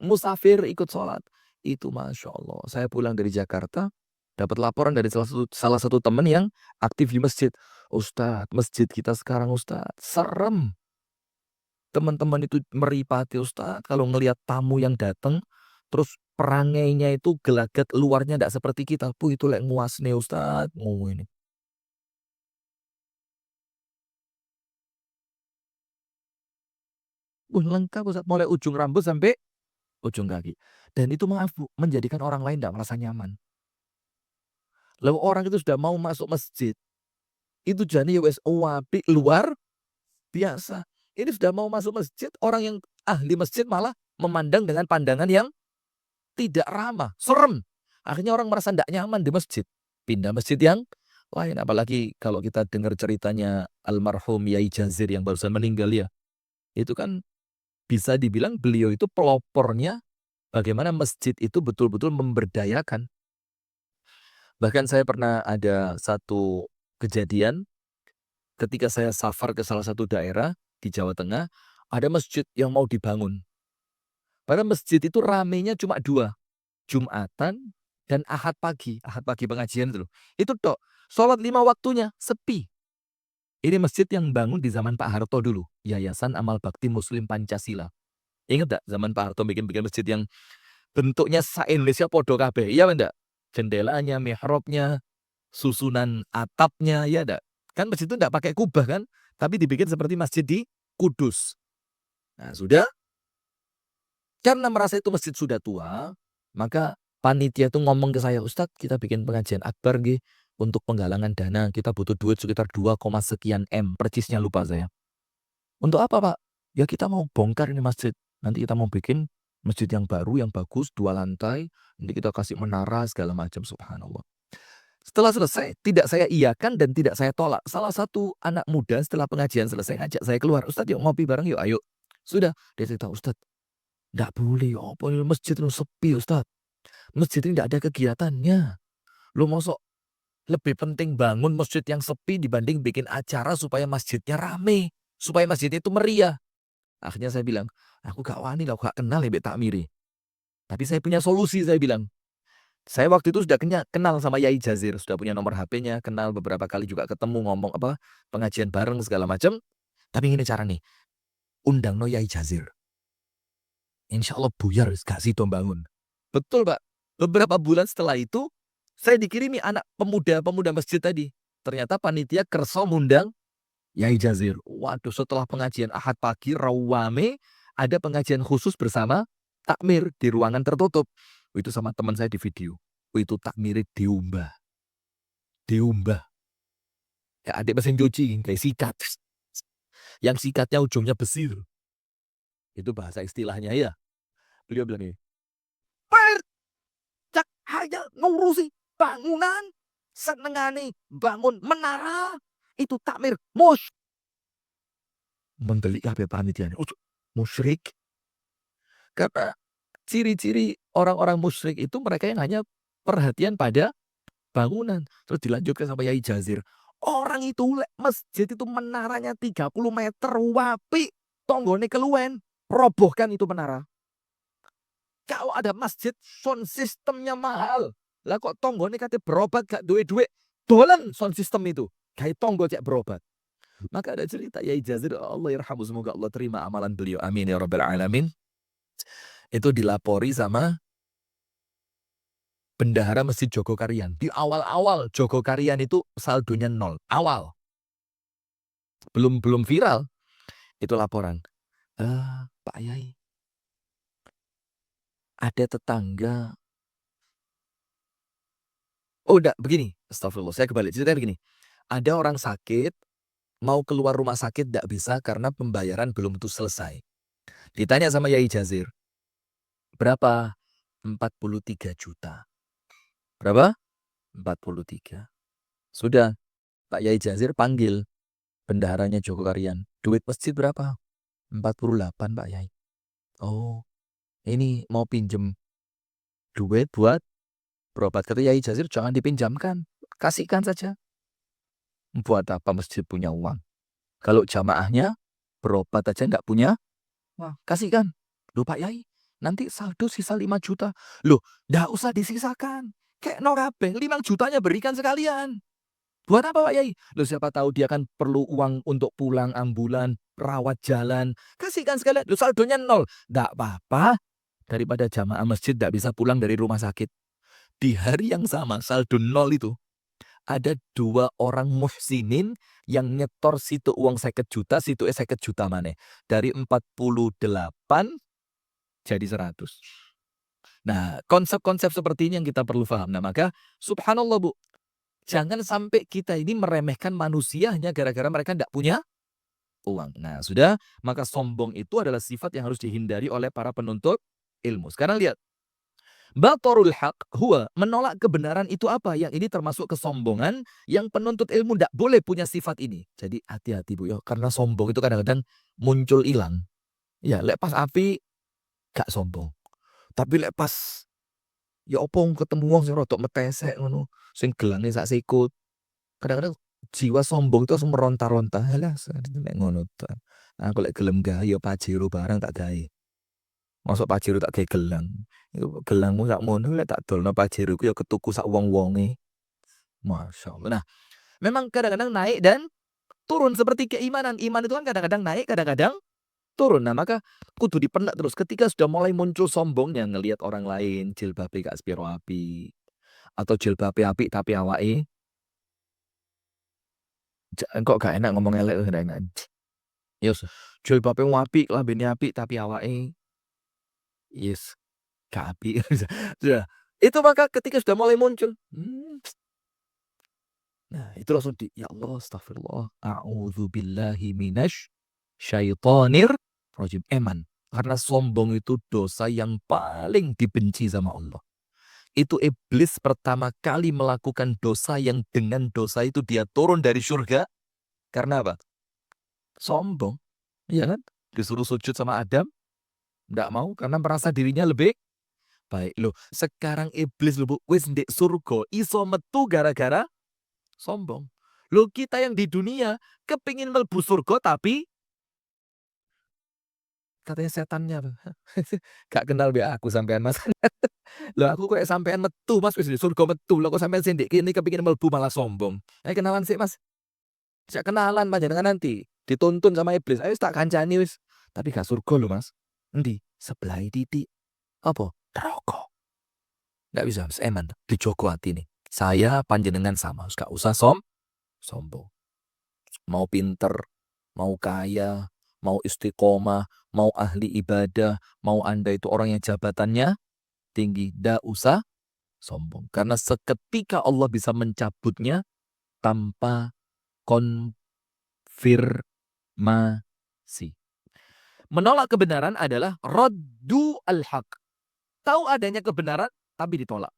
musafir ikut sholat. Itu Masya Allah. Saya pulang dari Jakarta, dapat laporan dari salah satu teman yang aktif di masjid. Ustadz, masjid kita sekarang Ustadz, serem. Teman-teman itu meripati Ustadz, kalau ngelihat tamu yang datang, terus perangainya itu gelagat, luarnya tidak seperti kita. Itu lek nguasne Ustadz. Ini. Lengkap Ustadz, mulai ujung rambut sampai ujung kaki. Dan itu maaf Bu, menjadikan orang lain tidak merasa nyaman. Lalu orang itu sudah mau masuk masjid, itu jani wes wapi luar biasa. Ini sudah mau masuk masjid, orang yang ahli masjid malah memandang dengan pandangan yang tidak ramah, serem. Akhirnya orang merasa tidak nyaman di masjid. Pindah masjid yang lain. Apalagi kalau kita dengar ceritanya almarhum Yai Jazir yang barusan meninggal ya. Itu kan bisa dibilang beliau itu pelopornya bagaimana masjid itu betul-betul memberdayakan. Bahkan saya pernah ada satu kejadian ketika saya safar ke salah satu daerah di Jawa Tengah, ada masjid yang mau dibangun. Padahal masjid itu ramenya cuma 2, Jumatan dan Ahad pagi pengajian itu loh. Itu tok, sholat 5 waktunya, sepi. Ini masjid yang bangun di zaman Pak Harto dulu, Yayasan Amal Bakti Muslim Pancasila. Ingat tak zaman Pak Harto bikin masjid yang bentuknya se-Indonesia podo kabeh, iya enggak? Jendelanya, mihrabnya, susunan atapnya, ya enggak? Kan masjid itu enggak pakai kubah kan, tapi dibikin seperti masjid di Kudus. Nah, sudah karena merasa itu masjid sudah tua, maka panitia itu ngomong ke saya, Ustadz kita bikin pengajian akbar untuk penggalangan dana, kita butuh duit sekitar 2, sekian M, percisnya lupa saya. Untuk apa, Pak? Ya kita mau bongkar ini masjid. Nanti kita mau bikin masjid yang baru, yang bagus, 2 lantai. Nanti kita kasih menara segala macam, subhanallah. Setelah selesai, tidak saya iakan dan tidak saya tolak. Salah satu anak muda setelah pengajian selesai ngajak saya keluar. Ustadz yuk ngopi bareng yuk, ayo. Sudah, dia cerita, Ustadz, enggak boleh, apa ini masjid itu sepi Ustadz. Masjid ini enggak ada kegiatannya. Lu mosok lebih penting bangun masjid yang sepi dibanding bikin acara supaya masjidnya rame. Supaya masjidnya itu meriah. Akhirnya saya bilang, aku gak wani lah, aku gak kenal ya Mbak Takmiri. Tapi saya punya solusi, saya bilang. Saya waktu itu sudah kenal sama Yai Jazir, sudah punya nomor HP-nya, kenal beberapa kali juga ketemu ngomong pengajian bareng segala macam. Tapi ini cara nih, undang no Yai Jazir. Insya Allah buyar gak sih bangun. Betul Pak, beberapa bulan setelah itu, saya dikirimi anak pemuda masjid tadi. Ternyata panitia kerso ngundang Yai Jazir. Waduh, setelah pengajian Ahad pagi, rawame, ada pengajian khusus bersama takmir di ruangan tertutup. Itu sama teman saya di video. Itu takmir diumbah. Ya adik mesin cuci, kayak sikat. Yang sikatnya ujungnya besi. Itu bahasa istilahnya ya. Beliau bilang ini, cak hanya ngurusi bangunan. Senengane bangun menara. Itu takmir mendelik kabeh panitia. Musyrik. Karena ciri-ciri orang-orang musyrik itu mereka yang hanya perhatian pada bangunan. Terus dilanjutkan sama Yai Jazir. Orang itu masjid itu menaranya 30 meter, wapi tonggone keluwen, robohkan itu menara. Kalau ada masjid sound sistemnya mahal. Lah kok tonggone kate berobat gak duwe-duwe, dolan sound system itu. Kayak tonggo cek berobat. Maka ada cerita Yai Jazir, Allah yarhamu, semoga Allah terima amalan beliau. Amin ya rabbal alamin. Itu dilapori sama bendahara Masjid Jogokarian. Di awal-awal Jogokarian itu saldonya 0. Awal. Belum viral. Itu laporan. Pak Yai, ada tetangga. Oh enggak, begini. Astagfirullah, saya kebalik. Ceritanya begini. Ada orang sakit, mau keluar rumah sakit enggak bisa karena pembayaran belum tuh selesai. Ditanya sama Yai Jazir. Berapa? 43 juta. Berapa? 43. Sudah, Pak Yai Jazir panggil bendaharanya Jogokarian. Duit masjid berapa? 48 Pak Yai. Oh, ini mau pinjem duit buat berobat. Kata Yai Jazir, jangan dipinjamkan. Kasihkan saja. Buat apa masjid punya uang? Kalau jamaahnya berobat aja nggak punya, kasihkan. Loh Pak Yai, nanti saldo sisa 5 juta. Loh, nggak usah disisakan. Kayak norabe, 5 jutanya berikan sekalian. Buat apa Pak Yai? Loh siapa tahu dia kan perlu uang untuk pulang ambulan, rawat jalan. Kasihkan sekalian. Loh saldonya 0. Nggak apa-apa. Daripada jamaah masjid nggak bisa pulang dari rumah sakit. Di hari yang sama, saldo 0 itu. Ada 2 orang muhsinin yang nyetor situ uang 50 juta, situ 50 juta mana. Dari 48 jadi 100. Nah, konsep-konsep seperti ini yang kita perlu paham. Nah, maka subhanallah Bu, jangan sampai kita ini meremehkan manusia hanya gara-gara mereka tidak punya uang. Nah, sudah, maka sombong itu adalah sifat yang harus dihindari oleh para penuntut ilmu. Sekarang lihat. Batorul haq huwa, menolak kebenaran itu apa? Yang ini termasuk kesombongan yang penuntut ilmu tidak boleh punya sifat ini. Jadi hati-hati Bu ya, karena sombong itu kadang-kadang muncul hilang. Ya, lepas api gak sombong. Tapi lepas ya opong ketemu wong sing rodok metesek ngono, sing gelange sak sikut. Kadang-kadang jiwa sombong itu langsung meronta-ronta. Halah, nek ngono to. Aku lek gelem gawe ya Pajero barang tak gawe. Masuk Pajero tak gawe gelang. Iku gelangmu sak mono lek tak dolno Pajero ku ya ketuku sak wong-wonge. Masyaallah. Nah, memang kadang-kadang naik dan turun seperti keimanan. Iman itu kan kadang-kadang naik, kadang-kadang turun. Nah, maka kudu dipenak terus. Ketika sudah mulai muncul sombongnya ngelihat orang lain jilbabe gak spiro api atau jilbabe apik tapi awake kok gak enak ngomong elek gak enak. Yes, jilbabe apik, lambene apik tapi awake yes gak apik. Sudah. Itu maka ketika sudah mulai muncul, nah itu langsung ya Allah, astagfirullah, a'udzubillahi minasy syaitonir rajim. Eman. Karena sombong itu dosa yang paling dibenci sama Allah. Itu iblis pertama kali melakukan dosa yang dengan dosa itu dia turun dari surga. Karena apa? Sombong. Iya kan? Disuruh sujud sama Adam, enggak mau karena merasa dirinya lebih baik. Loh, sekarang iblis loh, Bu, wis ndek surga, iso metu gara-gara sombong. Loh, kita yang di dunia kepingin mlebu surga tapi katanya setannya apa? Gak kenal be aku sampean Mas. Loh aku kok sampean metu Mas wis di surga metu. Loh kok sampean sing ndek kene kepingin mlebu malah sombong. Ayo kenalan sih Mas. Sik kenalan panjenengan nanti dituntun sama iblis. Ayo tak kancani wis. Tapi gak surga loh Mas. Endi? Sebelah titik. Apa? Neraka. Nggak bisa, Mas. Eman. Dijogo hati nih. Saya panjenengan sama. Gak usah sombong. Mau pinter, mau kaya, mau istiqomah, mau ahli ibadah, mau Anda itu orang yang jabatannya tinggi. Nggak usah sombong. Karena seketika Allah bisa mencabutnya tanpa konfirmasi. Menolak kebenaran adalah raddu al-haq. Tahu adanya kebenaran, tapi ditolak.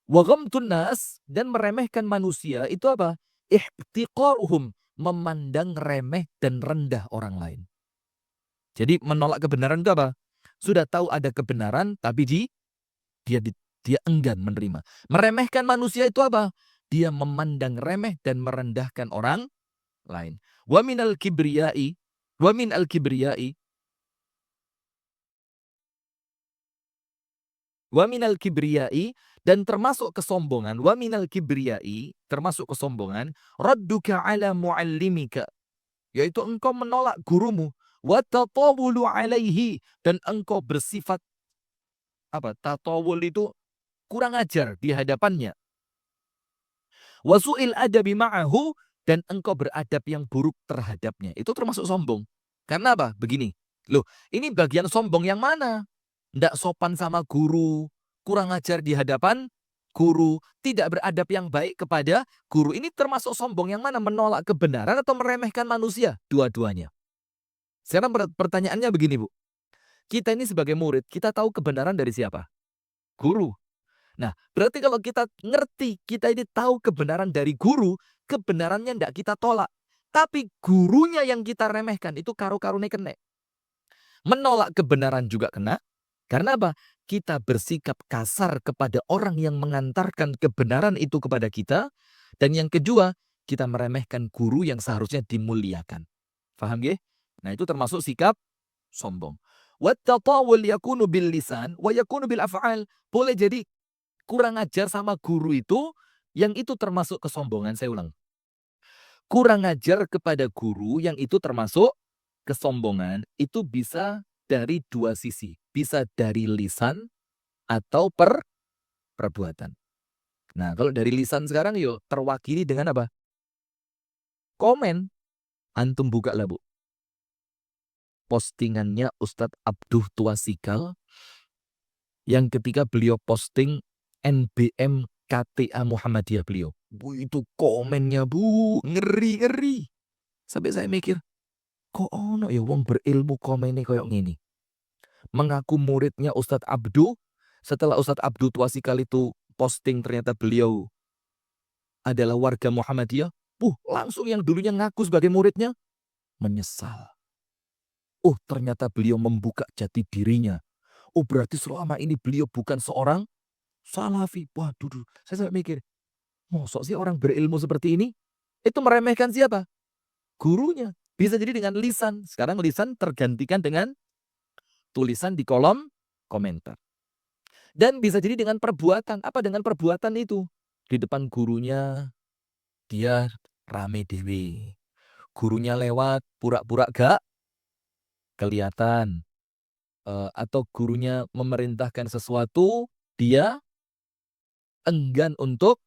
Wa ghamtun nas, dan meremehkan manusia itu apa? Ihtiqaruhum, memandang remeh dan rendah orang lain. Jadi menolak kebenaran itu apa? Sudah tahu ada kebenaran tapi dia enggan menerima. Meremehkan manusia itu apa? Dia memandang remeh dan merendahkan orang lain. Wa minal kibriyai, wa min al-kibriyai, wa minal kibriyai, dan termasuk kesombongan, wa minal kibriyai, termasuk kesombongan, radduka ala muallimika, yaitu engkau menolak gurumu, wa tatawulu alaihi, dan engkau bersifat apa? Tatawul itu kurang ajar di hadapannya. Wa su'il adabi ma'ahu, dan engkau beradab yang buruk terhadapnya. Itu termasuk sombong. Karena apa? Begini. Loh, ini bagian sombong yang mana? Ndak sopan sama guru, kurang ajar di hadapan guru, tidak beradab yang baik kepada guru. Ini termasuk sombong yang mana? Menolak kebenaran atau meremehkan manusia? Dua-duanya. Sekarang pertanyaannya begini, Bu. Kita ini sebagai murid, kita tahu kebenaran dari siapa? Guru. Nah, berarti kalau kita ngerti, kita ini tahu kebenaran dari guru, kebenarannya ndak kita tolak. Tapi gurunya yang kita remehkan, itu karo-karune kena. Menolak kebenaran juga kena. Karena apa? Kita bersikap kasar kepada orang yang mengantarkan kebenaran itu kepada kita. Dan yang kedua, kita meremehkan guru yang seharusnya dimuliakan. Paham ya? Nah, itu termasuk sikap sombong. Wattatawul yakunu bil lisan wa yakunu bil af'al. Boleh jadi kurang ajar sama guru itu, yang itu termasuk kesombongan. Saya ulang. Kurang ajar kepada guru yang itu termasuk kesombongan, itu bisa dari dua sisi. Bisa dari lisan atau perbuatan. Nah, kalau dari lisan sekarang yuk terwakili dengan apa? Komen. Antum buka lah, Bu. Postingannya Ustadz Abduh Tuasikal yang ketika beliau posting NBM KTA Muhammadiyah beliau. Bu, itu komennya, Bu, ngeri-ngeri. Sampai saya mikir, kok ono ya wong berilmu komennya kayak gini. Mengaku muridnya Ustadz Abdu, setelah Ustadz Abdu Tuasikal itu posting ternyata beliau adalah warga Muhammadiyah, langsung yang dulunya ngaku sebagai muridnya menyesal. Oh, ternyata beliau membuka jati dirinya. Oh, berarti selama ini beliau bukan seorang salafi. Waduh, saya sampai mikir, mosok sih orang berilmu seperti ini? Itu meremehkan siapa? Gurunya. Bisa jadi dengan lisan. Sekarang lisan tergantikan dengan tulisan di kolom komentar. Dan bisa jadi dengan perbuatan. Apa dengan perbuatan itu? Di depan gurunya, dia rame dewe. Gurunya lewat, pura-pura gak kelihatan. Atau gurunya memerintahkan sesuatu, dia enggan untuk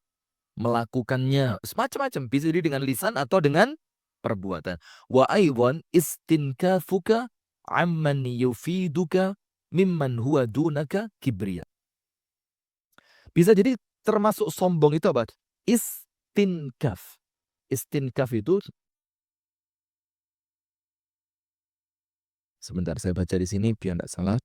melakukannya. Semacam-macam. Bisa jadi dengan lisan atau dengan perbuatan. Wa aiwan istinkafuka amman yufiduka mimman huwa dunaka kibriya. Bisa jadi termasuk sombong itu apa? Istinkaf. Istinkaf itu Sebentar saya baca di sini biar enggak salah.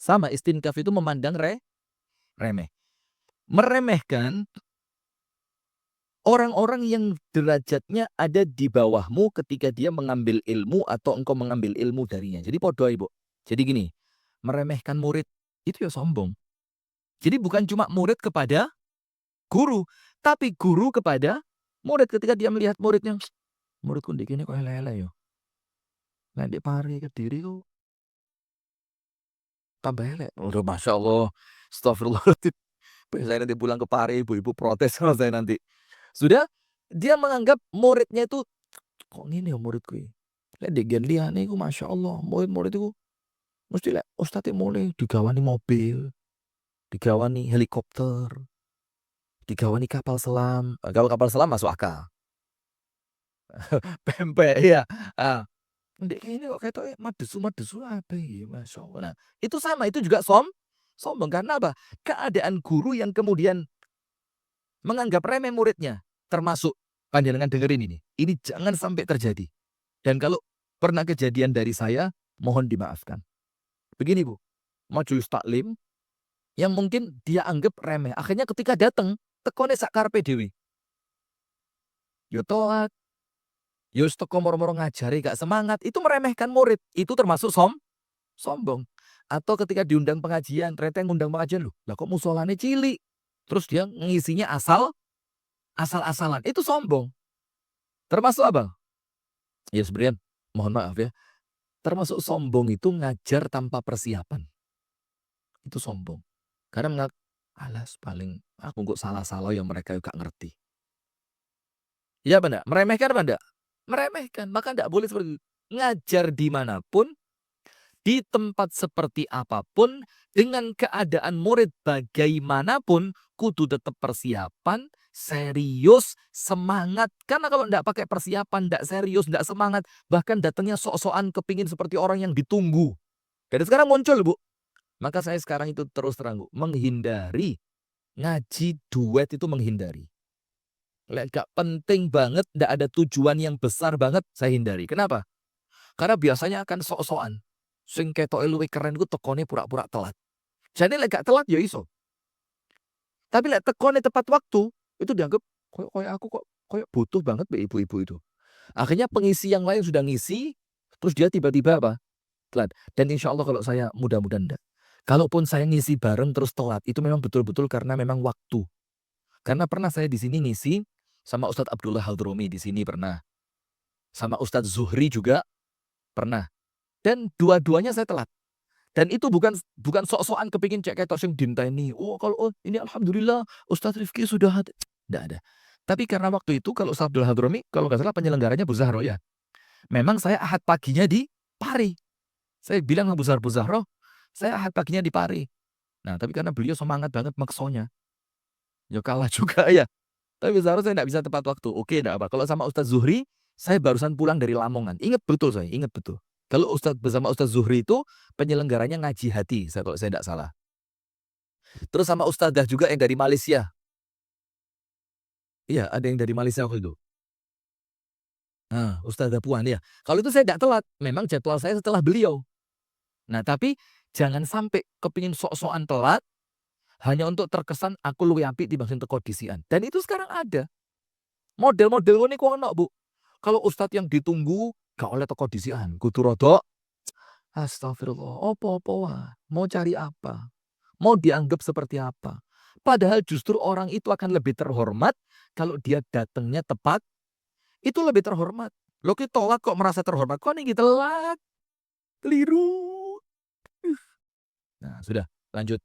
Sama istinkaf itu memandang remeh. Meremehkan orang-orang yang derajatnya ada di bawahmu ketika dia mengambil ilmu atau engkau mengambil ilmu darinya. Jadi podo Ibu. Jadi gini, meremehkan murid itu ya sombong. Jadi bukan cuma murid kepada guru, tapi guru kepada murid ketika dia melihat muridnya, muridku ndek kene kok elek-elek ya. Nek ndek pare Kediri ku tambah elek. Waduh Masya Allah. Astagfirullahaladzim. Saya nanti pulang ke Pare, ibu-ibu protes sama saya nanti. Sudah, dia menganggap muridnya itu, kok ngene ya muridku iki. Lek ndek nggen liyane iku Masya Allah, murid-murid iku mesti lek ustadz mulai digawani mobil, digawani helikopter, digawani kapal selam. Kalau kapal selam masuk akal. Pempek, iya. Ah, ndek kene kok ketoke madesu-madesu apa iki, Masya Allah. Nah, itu sama, itu juga sombong. Karena apa? Keadaan guru yang kemudian menganggap remeh muridnya. Termasuk, panjenengan dengerin ini. Ini jangan sampai terjadi. Dan kalau pernah kejadian dari saya, mohon dimaafkan. Begini Bu, majelis taklim yang mungkin dia anggap remeh. Akhirnya ketika datang, tekone sak karepe dhewe. Yo telat, yo teko moro-moro ngajari gak semangat, itu meremehkan murid. Itu termasuk sombong. Atau ketika diundang pengajian, ternyata yang ngundang pengajian, loh, lah kok musolane cilik. Terus dia ngisinya asal-asalan. Itu sombong. Termasuk apa? Ya sebenarnya mohon maaf ya. Termasuk sombong itu ngajar tanpa persiapan. Itu sombong. Karena alas paling aku kok salah-salah yang mereka juga ngerti. Ya apa enggak? Meremehkan apa enggak? Meremehkan. Maka enggak boleh seperti itu. Ngajar dimanapun, di tempat seperti apapun, dengan keadaan murid bagaimanapun, kudu tetap persiapan, serius, semangat. Karena kalau enggak pakai persiapan, enggak serius, enggak semangat, bahkan datangnya sok-sokan kepingin seperti orang yang ditunggu. Dan sekarang muncul Bu. Maka saya sekarang itu terus terang Bu, menghindari ngaji duet itu menghindari. Lek gak penting banget, ndak ada tujuan yang besar banget, saya hindari. Kenapa? Karena biasanya akan sok-sokan. Sing ketoke luwih keren ku tekone pura-pura telat. Jadi lek gak telat ya iso. Tapi lek tekone tepat waktu, itu dianggap koyo aku kok koyo butuh banget be ibu-ibu itu. Akhirnya pengisi yang lain sudah ngisi, terus dia tiba-tiba apa? Telat. Dan insya Allah kalau saya mudah-mudahan enggak. Kalaupun saya ngisi bareng terus telat, itu memang betul-betul karena memang waktu. Karena pernah saya di sini ngisi sama Ustadz Abdullah Haldromi di sini pernah. Sama Ustadz Zuhri juga pernah. Dan dua-duanya saya telat. Dan itu bukan sok-sokan kepingin cek ketok sing dinteni. Oh kalau ini alhamdulillah Ustadz Rifki sudah tidak ada. Tapi karena waktu itu kalau Ustadz Abdullah Haldromi kalau nggak salah penyelenggaranya Bu Zahro ya. Memang saya ahad paginya di Pari. Saya bilang sama Bu Zahro, saya ahad paginya di Pari. Nah tapi karena beliau semangat banget maksonya. Ya kalah juga ya. Tapi seharusnya saya tidak bisa tepat waktu. Oke, tidak apa. Kalau sama Ustadz Zuhri, saya barusan pulang dari Lamongan. Ingat betul saya, ingat betul. Kalau bersama Ustadz Zuhri itu penyelenggaranya ngaji hati, kalau saya tidak salah. Terus sama Ustadzah juga yang dari Malaysia. Iya, ada yang dari Malaysia waktu itu. Nah, Ustadzah Puan ya. Kalau itu saya tidak telat. Memang jadwal saya setelah beliau. Nah, tapi jangan sampai kepingin sok-sokan telat hanya untuk terkesan aku luwih apik dibanding teko disian. Dan itu sekarang ada. Model-model ini kok ono, Bu. Kalau ustadz yang ditunggu gak oleh teko disian, kudu rada astagfirullah, opo-opo wae. Mau cari apa? Mau dianggap seperti apa? Padahal justru orang itu akan lebih terhormat kalau dia datangnya tepat. Itu lebih terhormat. Lo ki telat kok merasa terhormat. Kok nih telat? Keliru. Nah, sudah, lanjut.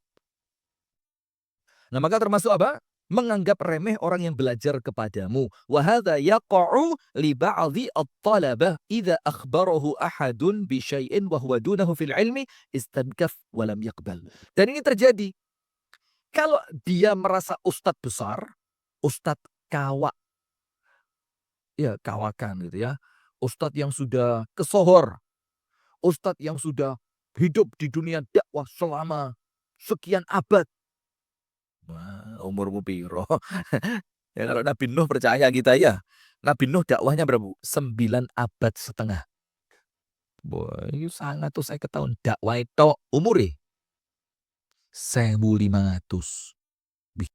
Nah, maka termasuk apa? Menganggap remeh orang yang belajar kepadamu. Wa hadza yaqa'u li ba'dhi at-talabah idza akhbarahu ahadun bi syai'in wa huwa dunahu fil ilmi istankaf wa lam yaqbal. Dan ini terjadi kalau dia merasa ustadz besar, ustadz kawak, ya kawakan gitu ya. Ustadz yang sudah kesohor, ustadz yang sudah hidup di dunia dakwah selama sekian abad. Wah, umurmu piro? Ya kalau Nabi Nuh percaya kita ya. Nabi Nuh dakwahnya berapa, Bu? 9,5 abad. Wah, ini sangat tuh saya ketahuan dakwah itu umure 1500. Wih,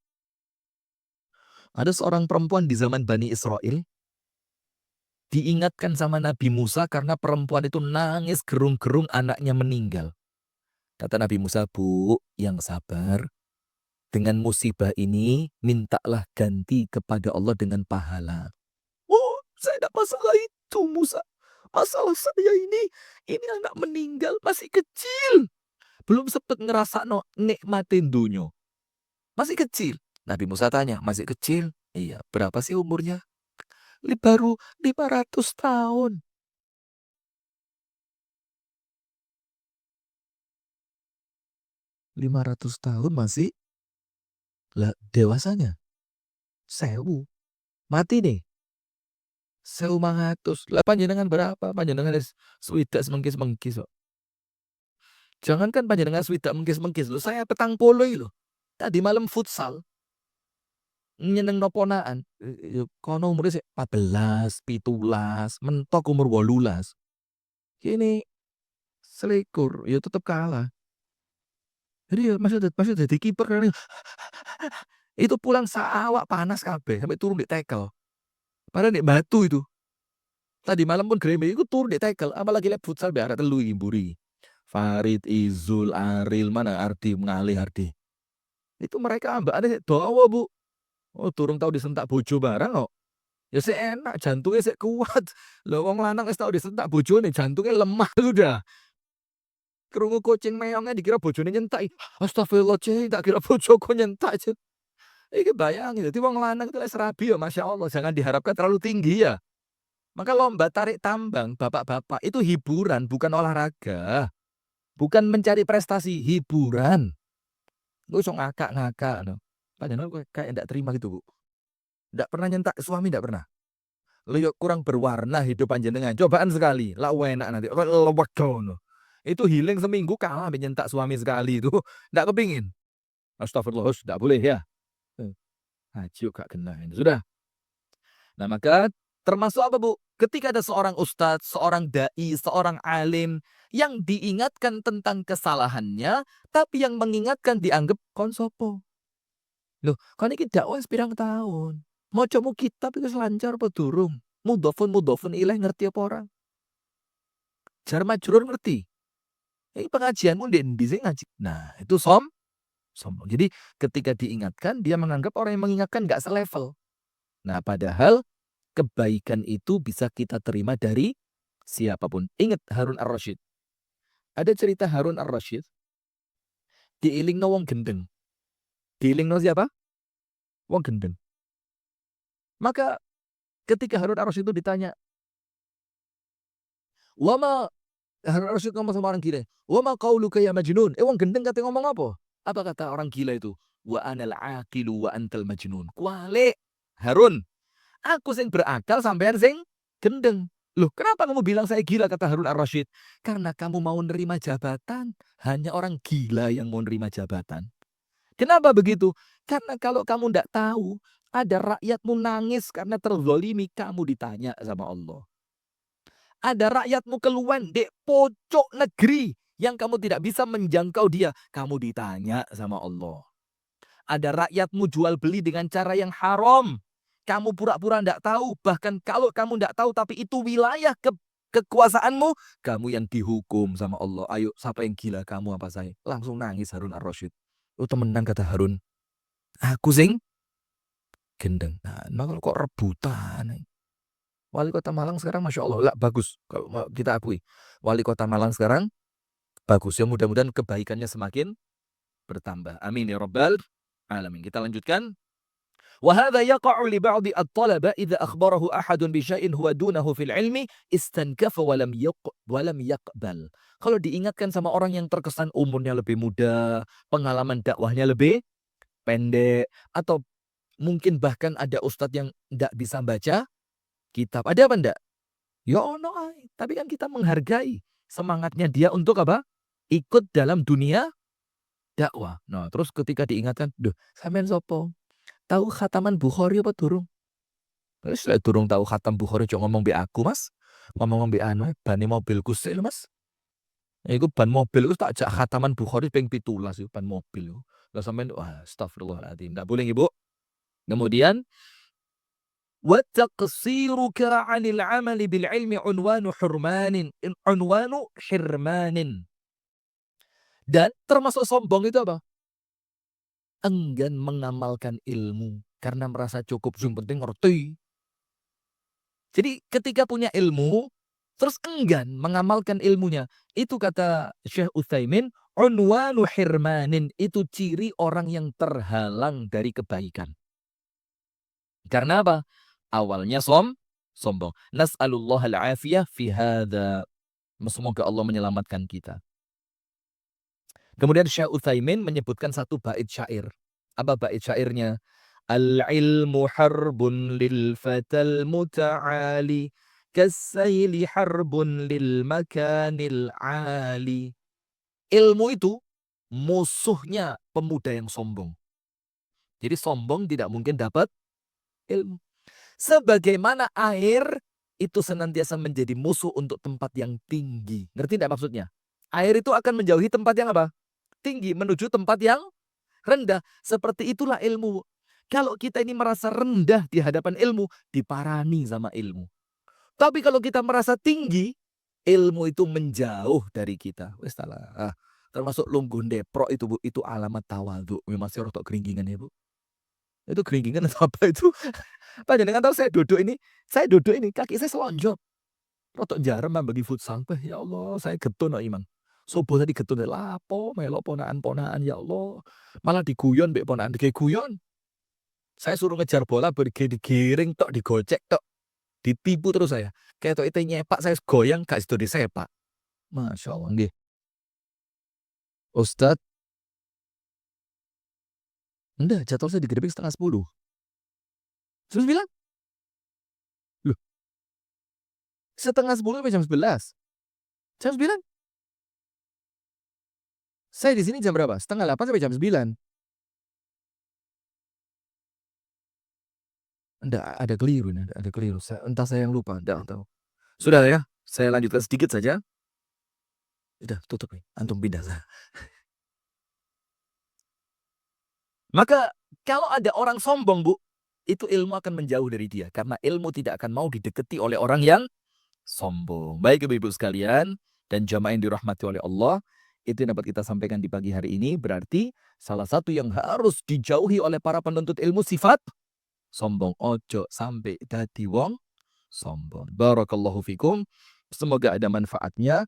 ada seorang perempuan di zaman Bani Israel diingatkan sama Nabi Musa karena perempuan itu nangis gerung-gerung anaknya meninggal. Kata Nabi Musa, Bu, yang sabar. Dengan musibah ini, mintalah ganti kepada Allah dengan pahala. Oh, saya tidak masalah itu, Musa. Masalah saya ini anak meninggal, masih kecil. Belum sempat ngerasa no, nikmatin dunia. Masih kecil. Nabi Musa tanya, masih kecil? Iya, berapa sih umurnya? Baru 500 tahun. 500 tahun masih lah dewasanya. 1000. Mati nih. 1500. Lah panjenengan berapa? Panjenengan swidak semengkis-mengkis kok. Jangankan panjenengan swidak mengkis-mengkis loh, saya petang poloi loh. Tadi malam futsal. Nyeneng noponaan. Kono umurnya 14, 17, mentok umur 18. Kini selikur, ya tetap kalah. Jadi ya maksudnya jadi kiper kan itu pulang saawak panas kabeh sampai turun di tackle. Padahal di batu itu. Tadi malam pun Gremio itu turun di tackle, apalagi lihat futsal biar telu Mburi. Farid, Izul, Aril, mana Ardi, mengalih Ardi. Itu mereka ambak ada dawa, Bu. Oh, turun tahu disentak bojo barang kok. Ya sih enak, jantungnya sih kuat. Lah wong lanang wis tau disentak bojone, jantungnya lemah sudah. Krungu kucing meongnya dikira bojone nyentak. Astagfirullah, Cek, tak kira bojoku nyentak, Cek. Iki bayangin, dadi wong lanang itu wis rabi ya Masya Allah, jangan diharapkan terlalu tinggi ya. Maka lomba tarik tambang, bapak-bapak, itu hiburan, bukan olahraga. Bukan mencari prestasi, hiburan. Gue sok ngakak-ngakak. No. Padahal gue kayak ndak terima gitu, Bu. Ndak pernah nyentak suami, ndak pernah. Lu yuk kurang berwarna hidup panjenengan. Cobaan sekali. Lah enak nanti. No. Itu healing seminggu kalah nyentak suami sekali itu. Ndak kepingin. Astagfirullah, ndak boleh ya. Haji gak kena. Sudah. Nah maka termasuk apa, Bu? Ketika ada seorang ustadz, seorang da'i, seorang alim yang diingatkan tentang kesalahannya, tapi yang mengingatkan dianggap konsopo. Loh, kan ini dakwah pirang tahun. Macamu kitab itu selancar apa durung? Mudhofun ilaih ngerti apa orang? Jar majrur ngerti. Ini pengajianmu di sini ngaji. Nah, itu sombong. Jadi ketika diingatkan, dia menganggap orang yang mengingatkan nggak selevel. Nah, padahal kebaikan itu bisa kita terima dari siapapun. Ingat Harun ar-Rasyid. Ada cerita Harun ar-Rasyid diilingno wong gendeng. Diilingno siapa? Wong gendeng. Maka ketika Harun ar-Rasyid itu ditanya, "Wama," Harun ar-Rasyid ngomong sama orang gila, "Wama qauluka ya majnun?" Wong gendeng kata ngomong apa? Apa kata orang gila itu? "Wa anal aqilu wa antal majnun." Kualik. Harun, aku sing berakal sampean sing gendeng. Loh, kenapa kamu bilang saya gila, kata Harun ar-Rasyid? Karena kamu mau nerima jabatan. Hanya orang gila yang mau nerima jabatan. Kenapa begitu? Karena kalau kamu tidak tahu, ada rakyatmu nangis karena terzolimi, kamu ditanya sama Allah. Ada rakyatmu keluhan di pojok negeri yang kamu tidak bisa menjangkau dia, kamu ditanya sama Allah. Ada rakyatmu jual beli dengan cara yang haram, kamu pura-pura tidak tahu, bahkan kalau kamu tidak tahu tapi itu wilayah kekuasaanmu, kamu yang dihukum sama Allah. Ayo, siapa yang gila, kamu apa saya? Langsung nangis Harun ar-Rasyid. Oh temenan, kata Harun. Aku sing gendeng. Nah, kalau kok rebutan. Wali Kota Malang sekarang Masya Allah, lah bagus. Kalau kita akui. Wali Kota Malang sekarang bagus. Ya mudah-mudahan kebaikannya semakin bertambah. Amin ya Rabbal Alamin. Kita lanjutkan. وهذا يقع لبعض الطلبة إذا أخبره أحد بشيء هو دونه في العلم استنكف ولم يقبل. Kalau diingatkan sama orang yang terkesan umurnya lebih muda, pengalaman dakwahnya lebih pendek, atau mungkin bahkan ada ustadz yang tidak bisa baca kitab. Ada apa enggak? Ya ono, tapi kan kita menghargai semangatnya dia untuk apa? Ikut dalam dunia dakwah. Nah, terus ketika diingatkan, "Duh, sampean sapa? Tahu khataman Bukhari apa durung?" Terus lek durung tahu khatam Bukhari aja ngomong mbek aku, Mas. Ngomong mbek anu bane mobilku sik lho, Mas. Iku ban mobil iku tak jak khataman Bukhari ping 17 iku ban mobil iku. Lah sampean astagfirullahaladzim, ndak boleh, Ibu. Kemudian wa taqsiruka 'anil 'amali bil 'ilmi unwanu hirmanin. Dan termasuk sombong itu apa? Enggan mengamalkan ilmu karena merasa cukup yang penting ngerti. Jadi ketika punya ilmu, terus enggan mengamalkan ilmunya. Itu kata Syekh Utsaimin, unwanu hirmanin. Itu ciri orang yang terhalang dari kebaikan. Karena apa? Awalnya sombong. Nas'alullah al-afiyah fi hadha. Semoga Allah menyelamatkan kita. Kemudian Syekh Utsaimin menyebutkan satu bait syair. Apa bait syairnya? Al-ilmu harbun lil fatal muta'ali kassaili harbun lil makanil ali. Ilmu itu musuhnya pemuda yang sombong. Jadi sombong tidak mungkin dapat ilmu. Sebagaimana air itu senantiasa menjadi musuh untuk tempat yang tinggi. Ngerti tidak maksudnya? Air itu akan menjauhi tempat yang apa? Tinggi, menuju tempat yang rendah. Seperti itulah ilmu. Kalau kita ini merasa rendah di hadapan ilmu, diparani sama ilmu. Tapi kalau kita merasa tinggi, ilmu itu menjauh dari kita. Wes salah. Termasuk lungguh deprok itu, Bu, itu alamat tawadhu. Masih rotok keringgingan ya, Bu. Itu keringgingan atau apa itu? Panjenengan tahu saya duduk ini kaki saya selonjor. Rotok jarem bagi futsal. Ya Allah, saya getun kok Imam. Subuh tadi getun lapo melok ponaan-ponaan ya Allah. Malah diguyon mbek ponaan guyon. Saya suruh ngejar bola digiring tok digocek tok. Ditipu terus saya. Kayak tok itu nyepak saya goyang gak sido disepak. Masya Allah nggih. Ustad, enggak jadwal saya digerebek 9:30. Terus bilang, loh 9:30 sampai jam 11. Jam 9? Saya di sini jam berapa? 7:30 sampai jam 9. Enggak, ada keliru nih, ada keliru. Entah saya yang lupa, enggak tahu. Sudah ya, saya lanjutkan sedikit saja. Udah tutup nih, antum pindah saya. Maka kalau ada orang sombong, Bu, itu ilmu akan menjauh dari dia. Karena ilmu tidak akan mau didekati oleh orang yang sombong. Baik Ibu-ibu sekalian, dan jamaah yang dirahmati oleh Allah, itu yang dapat kita sampaikan di pagi hari ini. Berarti salah satu yang harus dijauhi oleh para penuntut ilmu sifat sombong. Ojo sampai dadi wong sombong. Barakallahu fikum. Semoga ada manfaatnya.